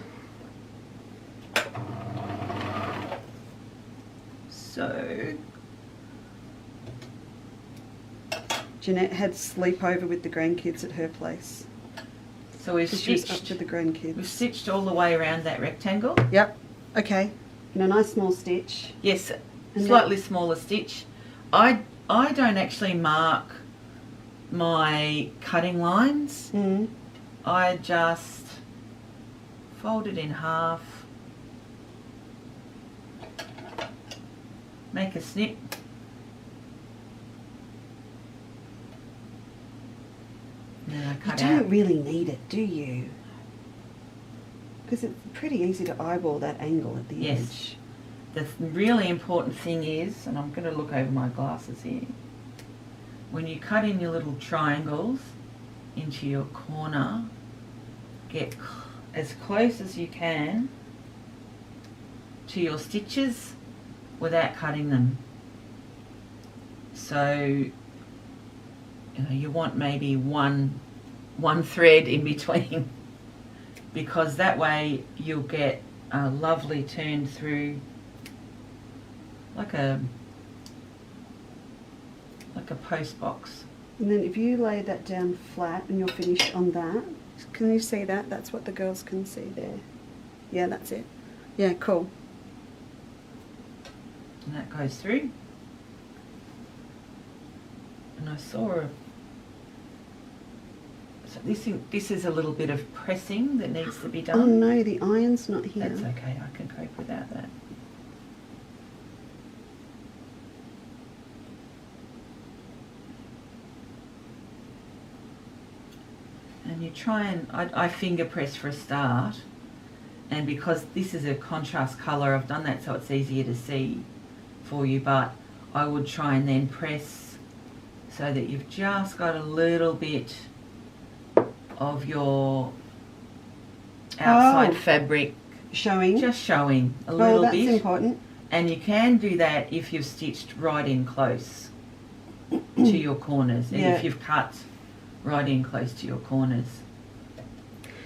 So, Jeanette had sleepover with the grandkids at her place. so we've She was up stitched. to the We've grandkids. stitched all the way around that rectangle. Yep. Okay. And a nice small stitch. Yes, And slightly smaller stitch. I don't actually mark my cutting lines. Mm. I just fold it in half, make a snip, and then I You cut don't out. really need it, do you? Because it's pretty easy to eyeball that angle at the Yes. edge. The really important thing is, and I'm going to look over my glasses here, when you cut in your little triangles into your corner, get as close as you can to your stitches without cutting them. So, you want maybe one thread in between, because that way you'll get a lovely turn through, like a post box. And then if you lay that down flat and you're finished on that, can you see that? That's what the girls can see there. Yeah, that's it. Yeah, cool. And that goes through. And I saw so this is a little bit of pressing that needs to be done. Oh no, the iron's not here. That's okay, I can cope without that. And you try and, I finger press for a start, and because this is a contrast colour, I've done that so it's easier to see for you, but I would try and then press so that you've just got a little bit of your outside fabric Showing. just showing a Oh, little that's bit. important. And you can do that if you've stitched right in close to your corners, and Yeah. if you've cut right in close to your corners.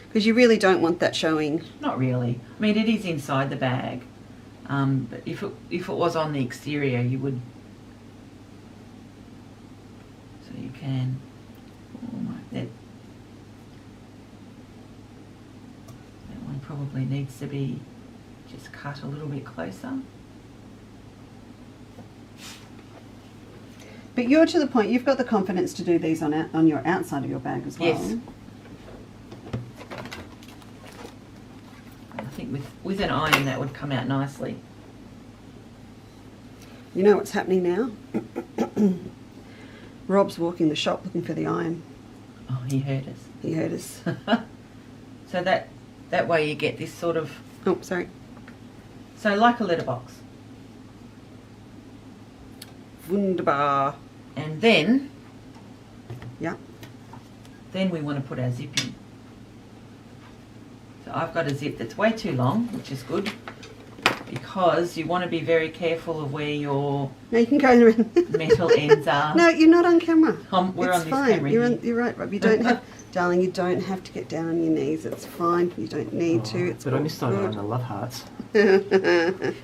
Because you really don't want that showing. Not really. I mean, it is inside the bag. But if it was on the exterior, you would. So you can. Oh my, that one probably needs to be just cut a little bit closer. But you're to the point, you've got the confidence to do these on your outside of your bag as well. Yes. I think with an iron that would come out nicely. You know what's happening now? Rob's walking the shop looking for the iron. Oh, he heard us. He heard us. So that way you get this sort of, Oh, sorry. so like a letterbox. Wunderbar. And then Yeah. Then we want to put our zip in. So I've got a zip that's way too long, which is good, because you want to be very careful of where your No, you can go around. metal ends are. No, you're not on camera. We're It's on this fine. camera. You're right, Rob. You don't have, darling, you don't have to get down on your knees. It's fine. You don't need to. It's But I missed out all on the love hearts. good.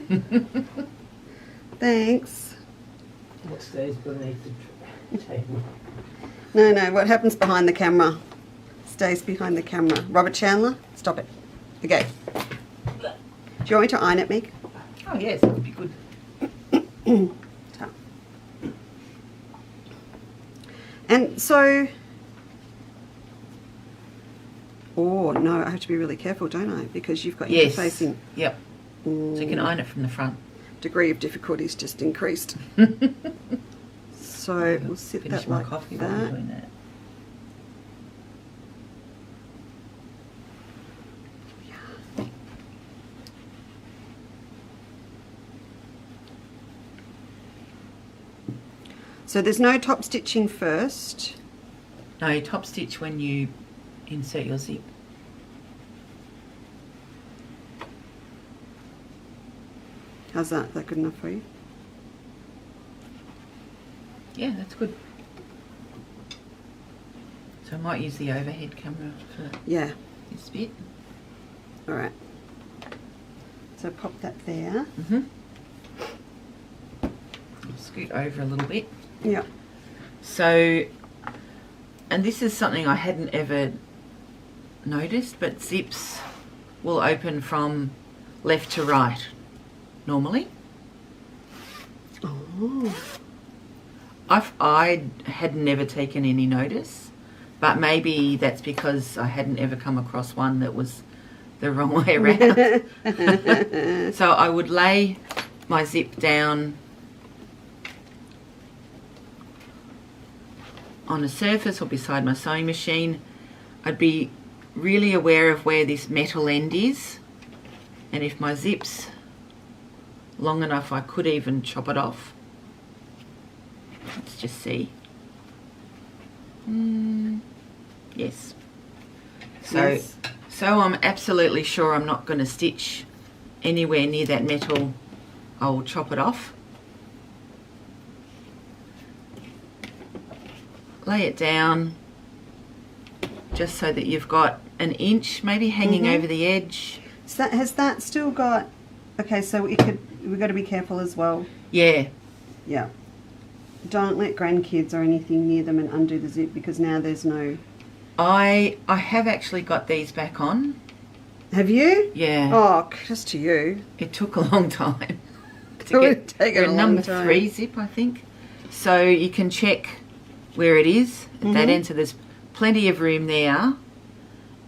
Thanks. What stays beneath the table? No, what happens behind the camera stays behind the camera. Robert Chandler, stop it. Okay. Do you want me to iron it, Meg? Oh yes, that would be good. So. And so, oh no, I have to be really careful, don't I? Because you've got Yes. interfacing. Yep. So you can iron it from the front. Degree of difficulty's just increased. So we'll sit Finish that my like coffee while you're that. doing that. So there's no top stitching first. No, you top stitch when you insert your zip. How's that? Is that good enough for you? Yeah, that's good. So I might use the overhead camera for Yeah. this bit. All right. So pop that there. Scoot over a little bit. Yeah. So, and this is something I hadn't ever noticed, but zips will open from left to right normally. Oh. I had never taken any notice, but maybe that's because I hadn't ever come across one that was the wrong way around. So I would lay my zip down on a surface or beside my sewing machine. I'd be really aware of where this metal end is, and if my zip's long enough I could even chop it off. Let's just see. Yes. Yes. So I'm absolutely sure I'm not going to stitch anywhere near that metal. I'll chop it off. Lay it down just so that you've got an inch maybe hanging over the edge. So has that still got? Okay, so we've got to be careful as well. Yeah. Yeah. Don't let grandkids or anything near them and undo the zip, because now there's no. I have actually got these back on. Have you? Yeah. Oh, just to you. It took a long time It to would get take a they're long number time. 3 zip, I think. So you can check where it is at that end. So there's plenty of room there,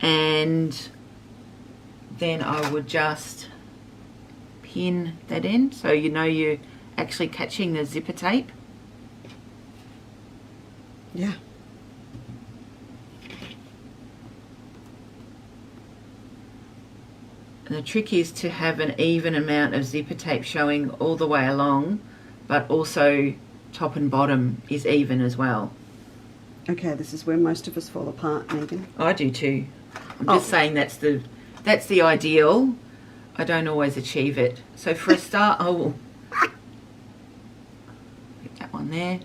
and then I would just pin that end so you know you're actually catching the zipper tape. Yeah. And the trick is to have an even amount of zipper tape showing all the way along, but also top and bottom is even as well. Okay, this is where most of us fall apart, Megan. I do too. I'm just saying that's the ideal. I don't always achieve it. So for a start, I will get that one there.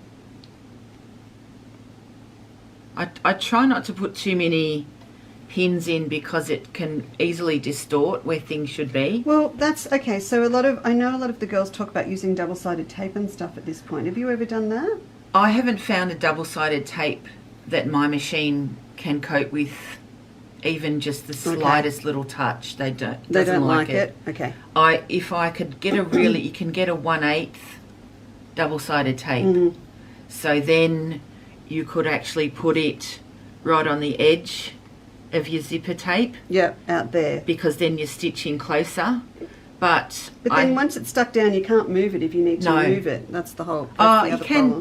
I try not to put too many pins in because it can easily distort where things should be. Well, that's okay. So I know a lot of the girls talk about using double-sided tape and stuff at this point. Have you ever done that? I haven't found a double-sided tape that my machine can cope with even just the slightest little touch. They don't like it. Okay. If I could get you can get a 1/8 double-sided tape. Mm. So then you could actually put it right on the edge of your zipper tape. Yeah, out there. Because then you're stitching closer. But then once it's stuck down, you can't move it if you need to move it. That's the whole.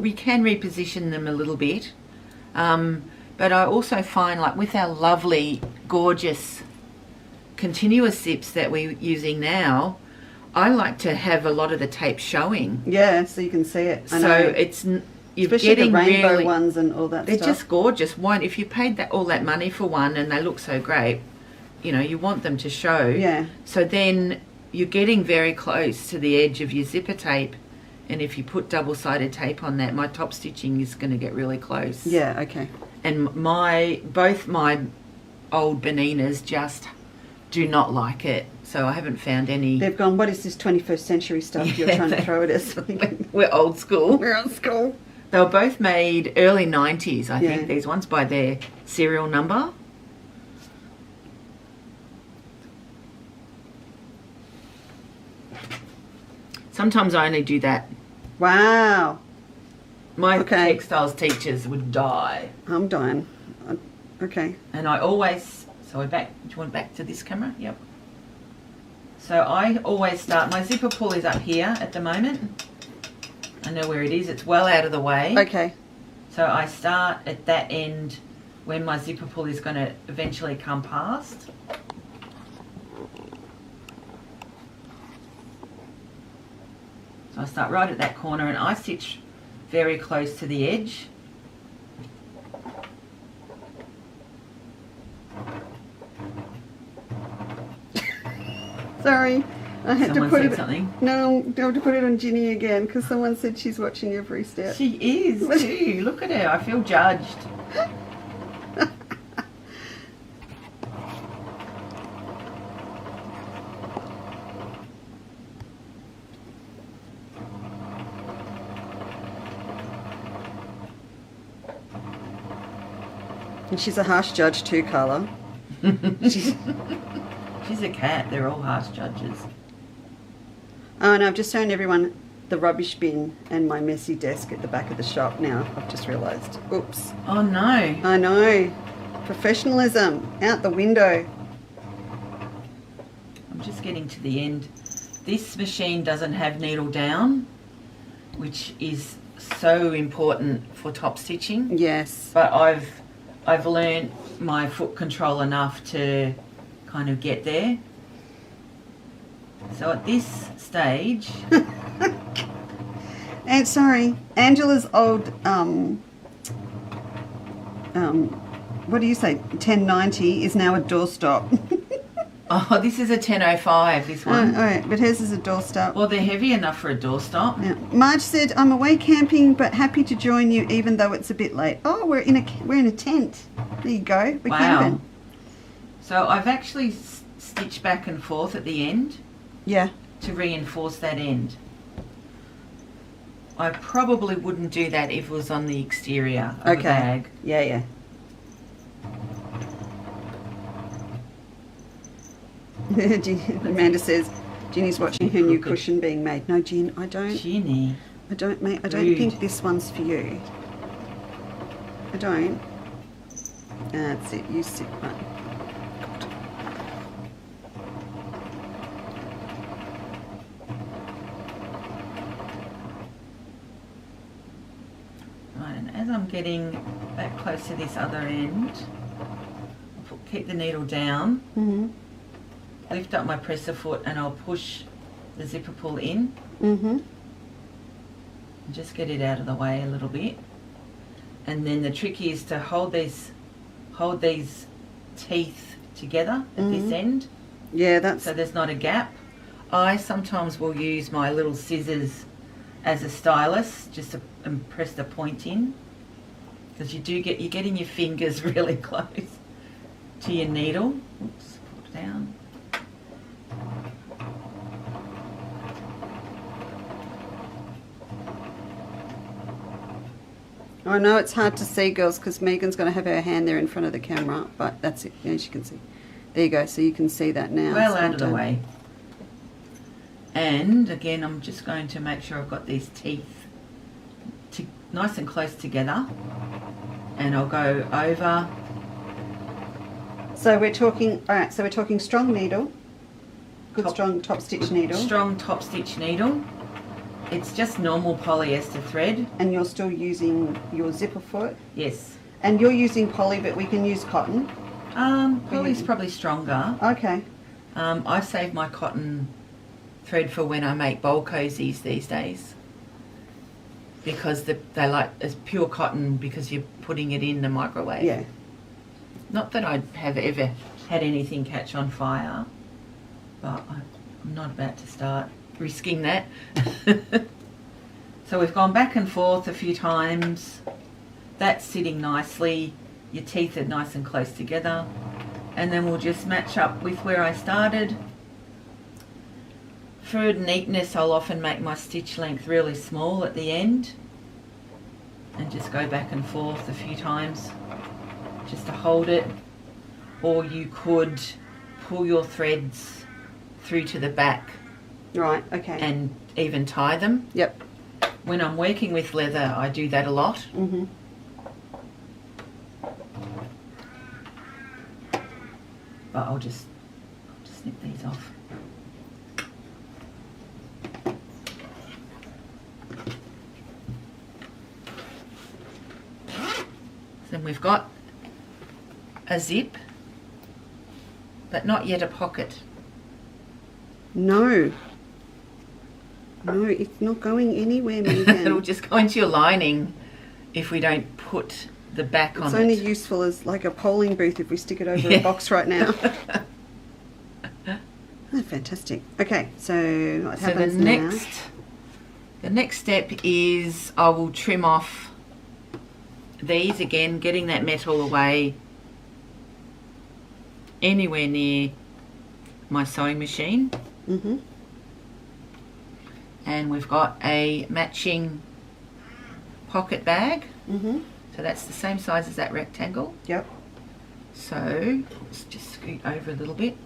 We can reposition them a little bit. But I also find, like with our lovely, gorgeous, continuous zips that we're using now, I like to have a lot of the tape showing. Yeah, so you can see it. I know. So it's you're especially getting the rainbow really, ones and all that they're stuff. just gorgeous. One, if you paid all that money for one and they look so great, you know, you want them to show. Yeah. So then you're getting very close to the edge of your zipper tape, and if you put double-sided tape on that, my top stitching is going to get really close. Yeah. Okay. And both my old Beninas just do not like it. So I haven't found any. They've gone, what is this 21st century stuff you're trying to throw at us? We're old school. We're old school. They were both made early 90s, I Yeah. think, these ones, by their serial number. Sometimes I only do that. Wow. My Okay. textiles teachers would die. I'm dying. Okay. And I always, so we're back, do you want back to this camera? Yep. So I always start, my zipper pull is up here at the moment. I know where it is, it's well out of the way. Okay. So I start at that end when my zipper pull is going to eventually come past. So I start right at that corner and I stitch very close to the edge. Sorry. I had Someone to put said it. something. No, I have to put it on Ginny again because someone said she's watching every step. She is too. Look at her. I feel judged. And she's a harsh judge too, Carla. She's... She's a cat. They're all harsh judges. Oh, and I've just shown everyone the rubbish bin and my messy desk at the back of the shop now. I've just realised. Oops. Oh no. I know. Professionalism out the window. I'm just getting to the end. This machine doesn't have needle down, which is so important for top stitching. Yes. But I've learned my foot control enough to kind of get there. So at this stage, And sorry, Angela's old what do you say? 1090 is now a doorstop. oh, this is a 1005. This one. All right, but hers is a doorstop. Well, they're heavy enough for a doorstop. Yeah. Marge said, "I'm away camping, but happy to join you, even though it's a bit late." Oh, we're in a tent. There you go. We're Wow. camping. So I've actually stitched back and forth at the end Yeah. to reinforce that end. I probably wouldn't do that if it was on the exterior of a bag. Yeah, yeah. Amanda says, Ginny's watching her new cushion being made. No, Gin, I don't. Ginny. I don't, mate. I don't Rude. think this one's for you. I don't. That's it. You sit right. Right, and as I'm getting back close to this other end, I'll keep the needle down, lift up my presser foot, and I'll push the zipper pull in. And just get it out of the way a little bit. And then the trick is to hold these teeth together at this end, Yeah, that's so there's not a gap. I sometimes will use my little scissors as a stylus just to press the point in, because you're getting your fingers really close. to your needle. Oops, put it down. I know it's hard to see, girls, because Megan's going to have her hand there in front of the camera, but that's it, as you can see. There you go, so you can see that now. Well So out of the done. way. And again, I'm just going to make sure I've got these teeth nice and close together. And I'll go over. So we're talking, all right, so we're talking strong needle, good strong top stitch needle. Strong top stitch needle. It's just normal polyester thread. And you're still using your zipper foot. Yes. And you're using poly, but we can use cotton. Poly's probably stronger. Okay. I save my cotton thread for when I make bowl cozies these days. Because they like it's pure cotton because you're putting it in the microwave. Yeah. Not that I have ever had anything catch on fire, but I'm not about to start risking that. So we've gone back and forth a few times. That's sitting nicely. Your teeth are nice and close together. And then we'll just match up with where I started. For neatness, I'll often make my stitch length really small at the end and just go back and forth a few times just to hold it. Or you could pull your threads through to the back Right, okay. and even tie them. Yep. When I'm working with leather, I do that a lot. Mm-hmm. But I'll just snip these off. Then we've got a zip, but not yet a pocket. No. No, it's not going anywhere, Megan. It'll just go into your lining if we don't put the back on It's it. only useful as like a polling booth if we stick it over Yeah. a box right now. Oh, fantastic. Okay, so what So happens the next step is I will trim off these again, getting that metal away anywhere near my sewing machine. now? Mm-hmm. And we've got a matching pocket bag. Mm-hmm. So that's the same size as that rectangle. Yep. So let's just scoot over a little bit.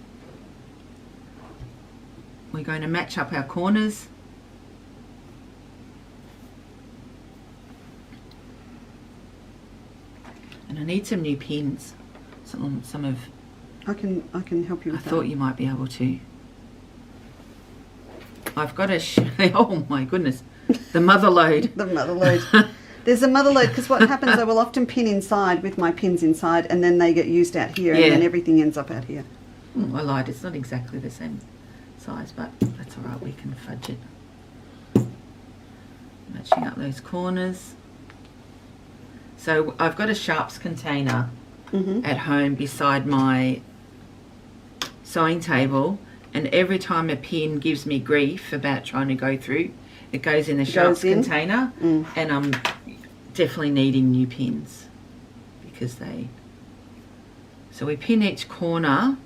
We're going to match up our corners. And I need some new pins. Some of I can help you I with thought that. you might be able to. I've got a oh my goodness, the mother load. The mother load. There's a mother load because what happens, I will often pin inside with my pins inside and then they get used out here Yeah. and then everything ends up out here. I lied, it's not exactly the same size, but that's all right, we can fudge it. Matching up those corners. So I've got a sharps container Mm-hmm. at home beside my sewing table, and every time a pin gives me grief about trying to go through, it goes in the sharps container. And I'm definitely needing new pins because so we pin each corner.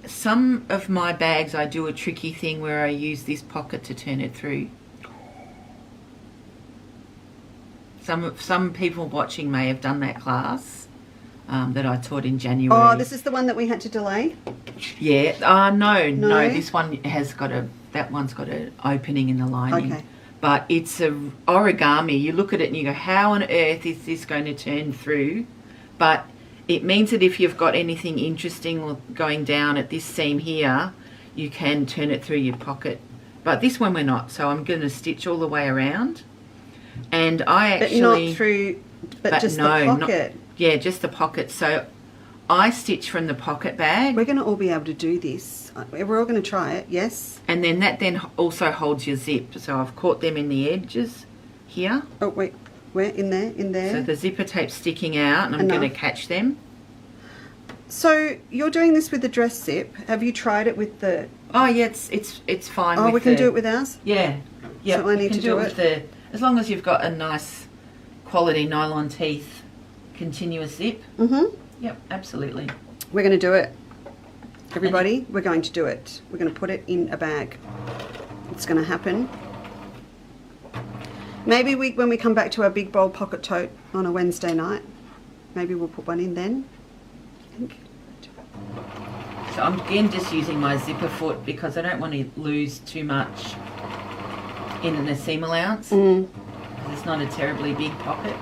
Some of my bags I do a tricky thing where I use this pocket to turn it through. Some people watching may have done that class that I taught in January. Oh, this is the one that we had to delay? Yeah. No. No? This one has got that one's got an opening in the lining. Okay. But it's a origami. You look at it and you go, how on earth is this going to turn through? But it means that if you've got anything interesting going down at this seam here, you can turn it through your pocket. But this one we're not, so I'm going to stitch all the way around. And I actually... But not through, but just the pocket. Yeah, just the pocket. So I stitch from the pocket bag. We're going to all be able to do this. We're all going to try it, yes? And then that then also holds your zip. So I've caught them in the edges here. Oh, wait. Where? In there? In there? So the zipper tape's sticking out and I'm going to catch them. So you're doing this with the dress zip. Have you tried it with the... Oh, yeah, it's fine. Oh, with we can do it with ours? Yeah. Yeah, So I need to do with as long as you've got a nice quality nylon teeth continuous zip. Mm-hmm. Yep, absolutely. We're going to do it. Everybody, we're going to do it. We're going to put it in a bag. It's going to happen. Maybe when we come back to our big bold pocket tote on a Wednesday night, maybe we'll put one in then. I think. So I'm again just using my zipper foot because I don't want to lose too much in the seam allowance. It's not a terribly big pocket.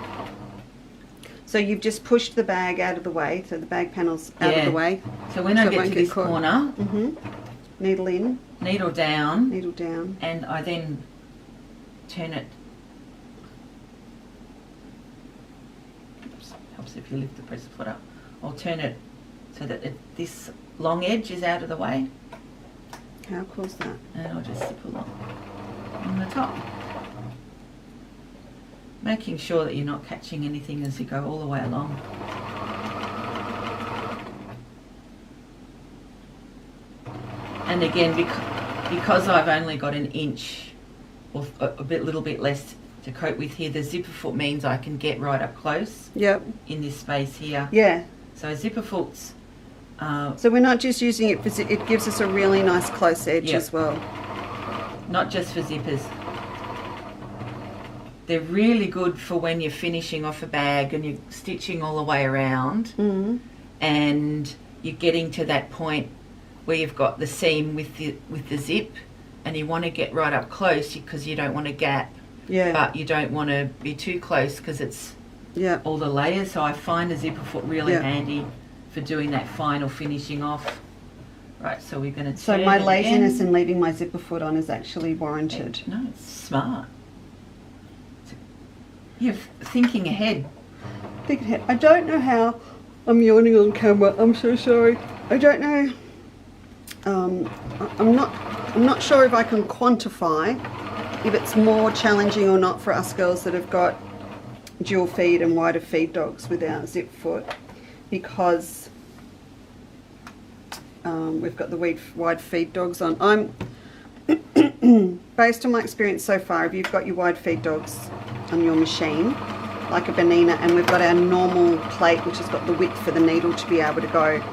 So you've just pushed the bag out of the way, so the bag panel's out of the way. So when I get to this corner, needle in, needle down, and I then turn it. Oops, helps if you lift the presser foot up. I'll turn it so that this long edge is out of the way. How cool's that? And I'll just zip along on the top. Making sure that you're not catching anything as you go all the way along. And again, because I've only got an inch or little bit less to cope with here, the zipper foot means I can get right up close. Yep. In this space here. Yeah. So zipper foots. So we're not just using it for it gives us a really nice close edge as well. Not just for zippers. They're really good for when you're finishing off a bag and you're stitching all the way around and you're getting to that point where you've got the seam with the zip and you want to get right up close because you don't want to gap, but you don't want to be too close because it's all the layers. So I find the zipper foot really handy for doing that final finishing off. Right, so we're going to turn So my it laziness again. in leaving my zipper foot on is actually warranted. No, it's smart. You're thinking ahead. I don't know how. I'm yawning on camera. I'm so sorry. I don't know. I'm not sure if I can quantify if it's more challenging or not for us girls that have got dual feed and wider feed dogs with our zip foot, because we've got the wide feed dogs on. I'm based on my experience so far, if you've got your wide feed dogs on your machine, like a Bonina, and we've got our normal plate which has got the width for the needle to be able to go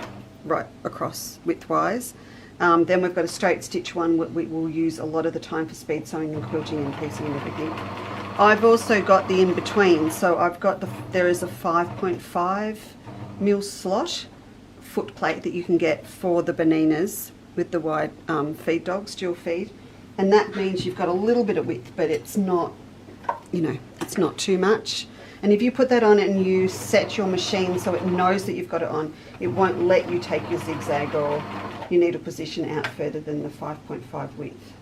right across widthwise, then we've got a straight stitch one we will use a lot of the time for speed sewing and quilting and piecing and everything. I've also got the in-between, so I've got there is a 5.5 mil slot foot plate that you can get for the Boninas with the wide feed dogs, dual feed, and that means you've got a little bit of width, but it's not, it's not too much. And if you put that on and you set your machine so it knows that you've got it on, it won't let you take your zigzag or your needle position out further than the 5.5 width.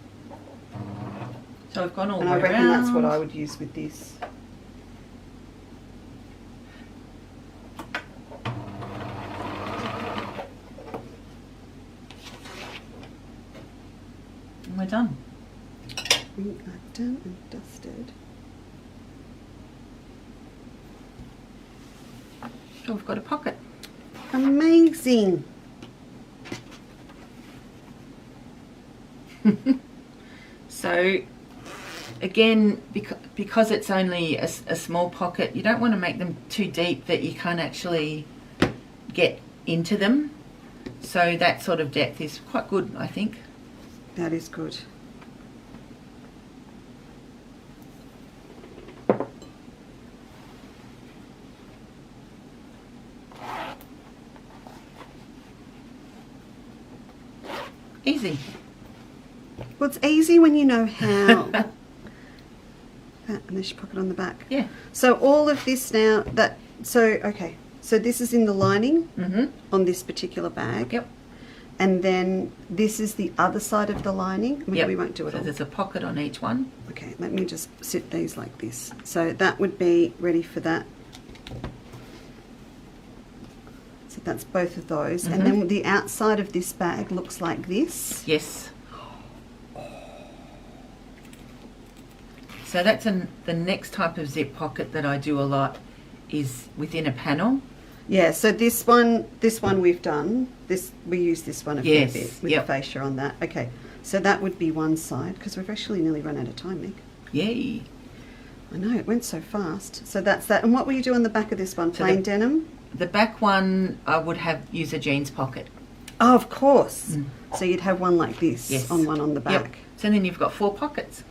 So I've gone all the way around. And I reckon that's what I would use with this. And we're done. We are done and dusted. Oh, we've got a pocket. Amazing. So again, because it's only a small pocket, you don't want to make them too deep that you can't actually get into them. So that sort of depth is quite good, I think. That is good. Easy. Well, it's easy when you know how. And there's your pocket on the back. Yeah. So all of this now, okay. So this is in the lining on this particular bag. Yep. And then this is the other side of the lining. We won't do it so all. There's a pocket on each one. Okay, let me just sit these like this. So that would be ready for that. So that's both of those. And then the outside of this bag looks like this. Yes. So that's the next type of zip pocket that I do a lot is within a panel. Yeah, so this one we've done. We use this one a fair bit with the fascia on that. Okay, so that would be one side, because we've actually nearly run out of time, Meg. Yay. I know, it went so fast. So that's that. And what will you do on the back of this one? Plain denim? The back one, I would use a jeans pocket. Oh, of course. So you'd have one like this Yes. on one on the back. Yep. So then you've got 4 pockets.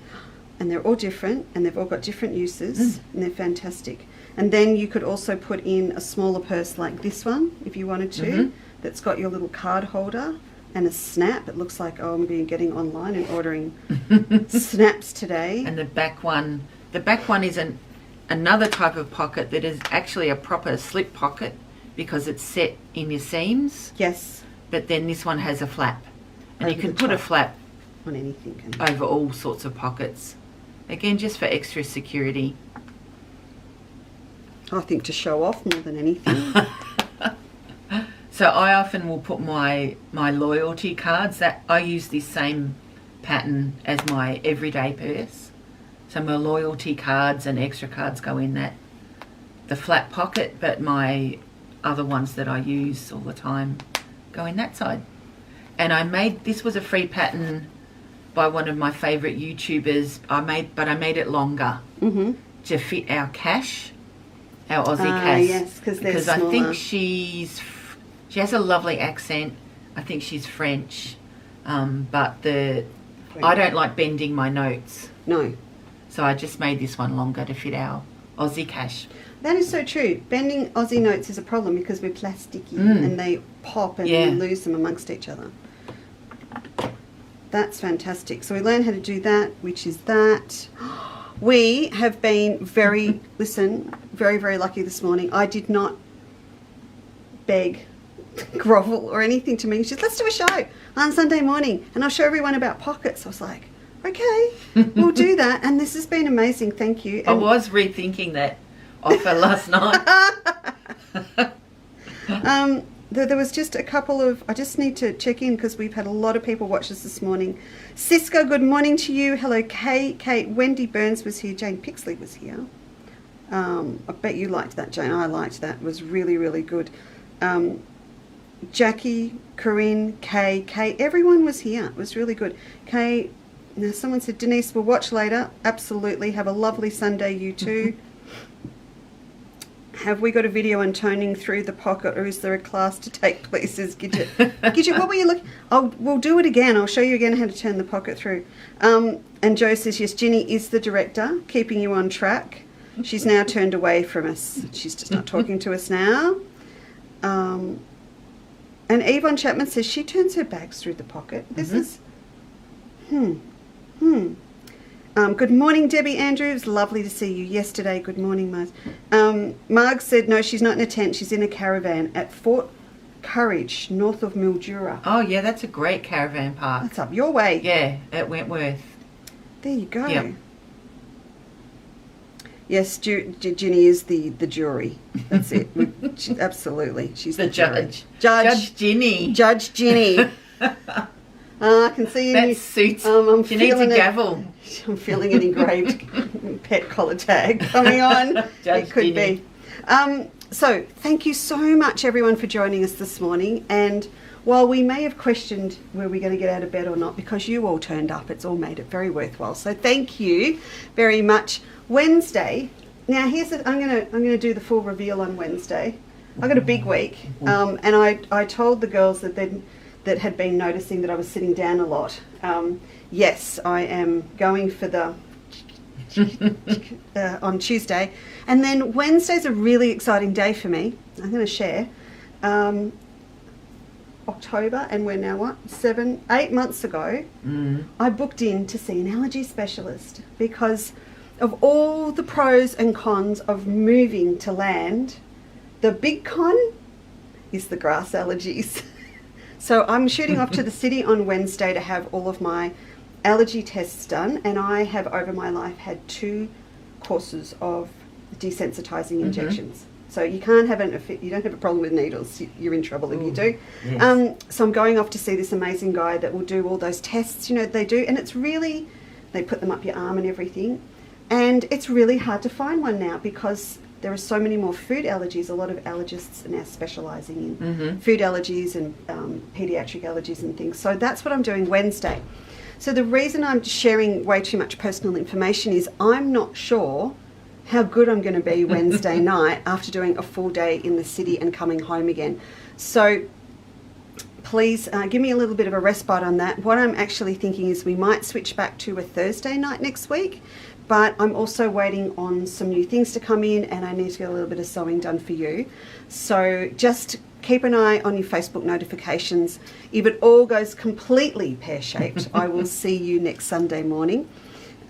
And they're all different, and they've all got different uses, and they're fantastic. And then you could also put in a smaller purse like this one, if you wanted to, that's got your little card holder and a snap. It looks like, I'm getting online and ordering snaps today. And the back one is another type of pocket that is actually a proper slip pocket because it's set in your seams. Yes. But then this one has a flap. And Over you can the put a top. flap On anything. over all sorts of pockets. Again, just for extra security. I think to show off more than anything. So I often will put my loyalty cards. That I use this same pattern as my everyday purse. So my loyalty cards and extra cards go in the flat pocket, but my other ones that I use all the time go in that side. And this was a free pattern by one of my favourite YouTubers. I made it longer to fit our cash, our Aussie cash. Yes, because I think she has a lovely accent. I think she's French, but I don't like bending my notes, No. so I just made this one longer to fit our Aussie cash. That is so true. Bending Aussie notes is a problem because we're plasticky and they pop and we lose them amongst each other. That's fantastic. So we learned how to do that, which is that. We have been very, very, very lucky this morning. I did not beg, grovel or anything to me. She said, let's do a show on Sunday morning and I'll show everyone about pockets. I was like, okay, we'll do that. And this has been amazing. Thank you. I was rethinking that offer last night. There was just a couple of, I just need to check in because we've had a lot of people watch us this morning. Cisco, good morning to you. Hello, Kate. Wendy Burns was here. Jane Pixley was here. I bet you liked that, Jane. I liked that. It was really, really good. Jackie, Corinne, Kate, everyone was here. It was really good. Kay, now someone said, Denise, we'll watch later. Absolutely. Have a lovely Sunday, you too. Have we got a video on toning through the pocket, or is there a class to take, please? Says Gidget. Gidget, what were you looking? We'll do it again. I'll show you again how to turn the pocket through. And Joe says, yes, Ginny is the director, keeping you on track. She's now turned away from us. She's just not talking to us now. And Yvonne Chapman says she turns her bags through the pocket. This is... good morning, Debbie Andrews. Lovely to see you yesterday. Good morning, Mars. Marg said, no, she's not in a tent. She's in a caravan at Fort Courage, north of Mildura. Oh, yeah, that's a great caravan park. That's up your way. Yeah, at Wentworth. There you go. Yep. Yes, Ginny is the jury. That's it. Absolutely. She's The jury. judge. Judge Ginny. Judge Ginny. I can see you. That suits. She needs a gavel. I'm feeling an engraved pet collar tag coming on. Judge It could Ginny. be. So thank you so much, everyone, for joining us this morning. And while we may have questioned were we going to get out of bed or not, because you all turned up, it's all made it very worthwhile. So thank you very much. Wednesday. Now here's I'm gonna do the full reveal on Wednesday. I've got a big week, and I told the girls that had been noticing that I was sitting down a lot. Yes, I am going for the on Tuesday, and then Wednesday's a really exciting day for me. I'm going to share October, and we're now 8 months ago. I booked in to see an allergy specialist because of all the pros and cons of moving to land. The big con is the grass allergies. So I'm shooting off to the city on Wednesday to have all of my allergy tests done, and I have over my life had 2 courses of desensitizing injections. So you can't have you don't have a problem with needles. You're in trouble if you do. Yes. So I'm going off to see this amazing guy that will do all those tests. You know they do, and it's really, they put them up your arm and everything, and it's really hard to find one now because there are so many more food allergies. A lot of allergists are now specialising in food allergies and paediatric allergies and things. So that's what I'm doing Wednesday. So the reason I'm sharing way too much personal information is I'm not sure how good I'm going to be Wednesday night after doing a full day in the city and coming home again. So please give me a little bit of a respite on that. What I'm actually thinking is we might switch back to a Thursday night next week, but I'm also waiting on some new things to come in, and I need to get a little bit of sewing done for you. So just keep an eye on your Facebook notifications. If it all goes completely pear-shaped, I will see you next Sunday morning.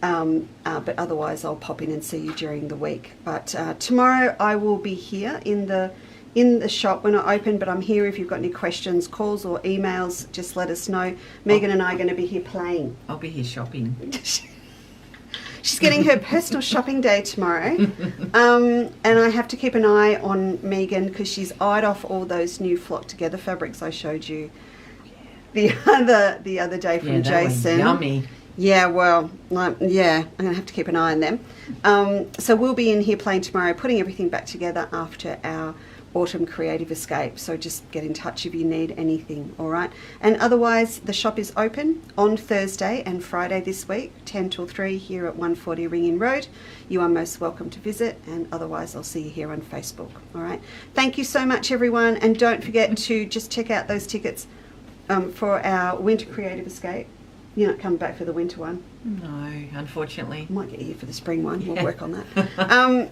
But otherwise I'll pop in and see you during the week. But tomorrow I will be here in the shop. We're not open, but I'm here if you've got any questions, calls or emails, just let us know. Megan and I are going to be here playing. I'll be here shopping. She's getting her personal shopping day tomorrow. And I have to keep an eye on Megan because she's eyed off all those new Flock Together fabrics I showed you the other day from Jason. Yummy. Yeah, well, yeah, I'm going to have to keep an eye on them. So we'll be in here playing tomorrow, putting everything back together after our autumn creative escape. So just get in touch if you need anything, all right? And otherwise, the shop is open on Thursday and Friday this week, 10 till 3 here at 140 Ringing Road. You are most welcome to visit, and otherwise I'll see you here on Facebook, all right? Thank you so much, everyone, and don't forget to just check out those tickets for our winter creative escape. You're not coming back for the winter one? No, unfortunately. I might get you for the spring one. We'll work on that.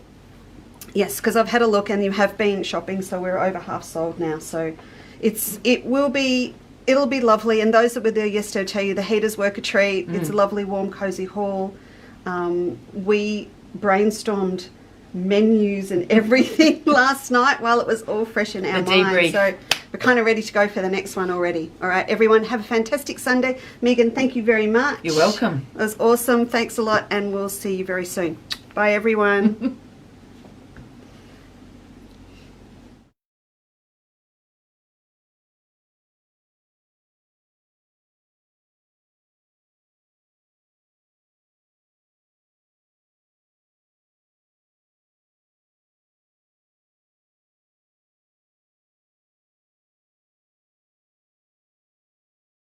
Yes, because I've had a look and you have been shopping, so we're over half sold now. So it'll be lovely. And those that were there yesterday tell you the heaters work a treat. It's a lovely, warm, cozy hall. We brainstormed menus and everything last night while it was all fresh in our minds. So we're kind of ready to go for the next one already. All right, everyone, have a fantastic Sunday. Megan, thank you very much. You're welcome. It was awesome. Thanks a lot, and we'll see you very soon. Bye, everyone.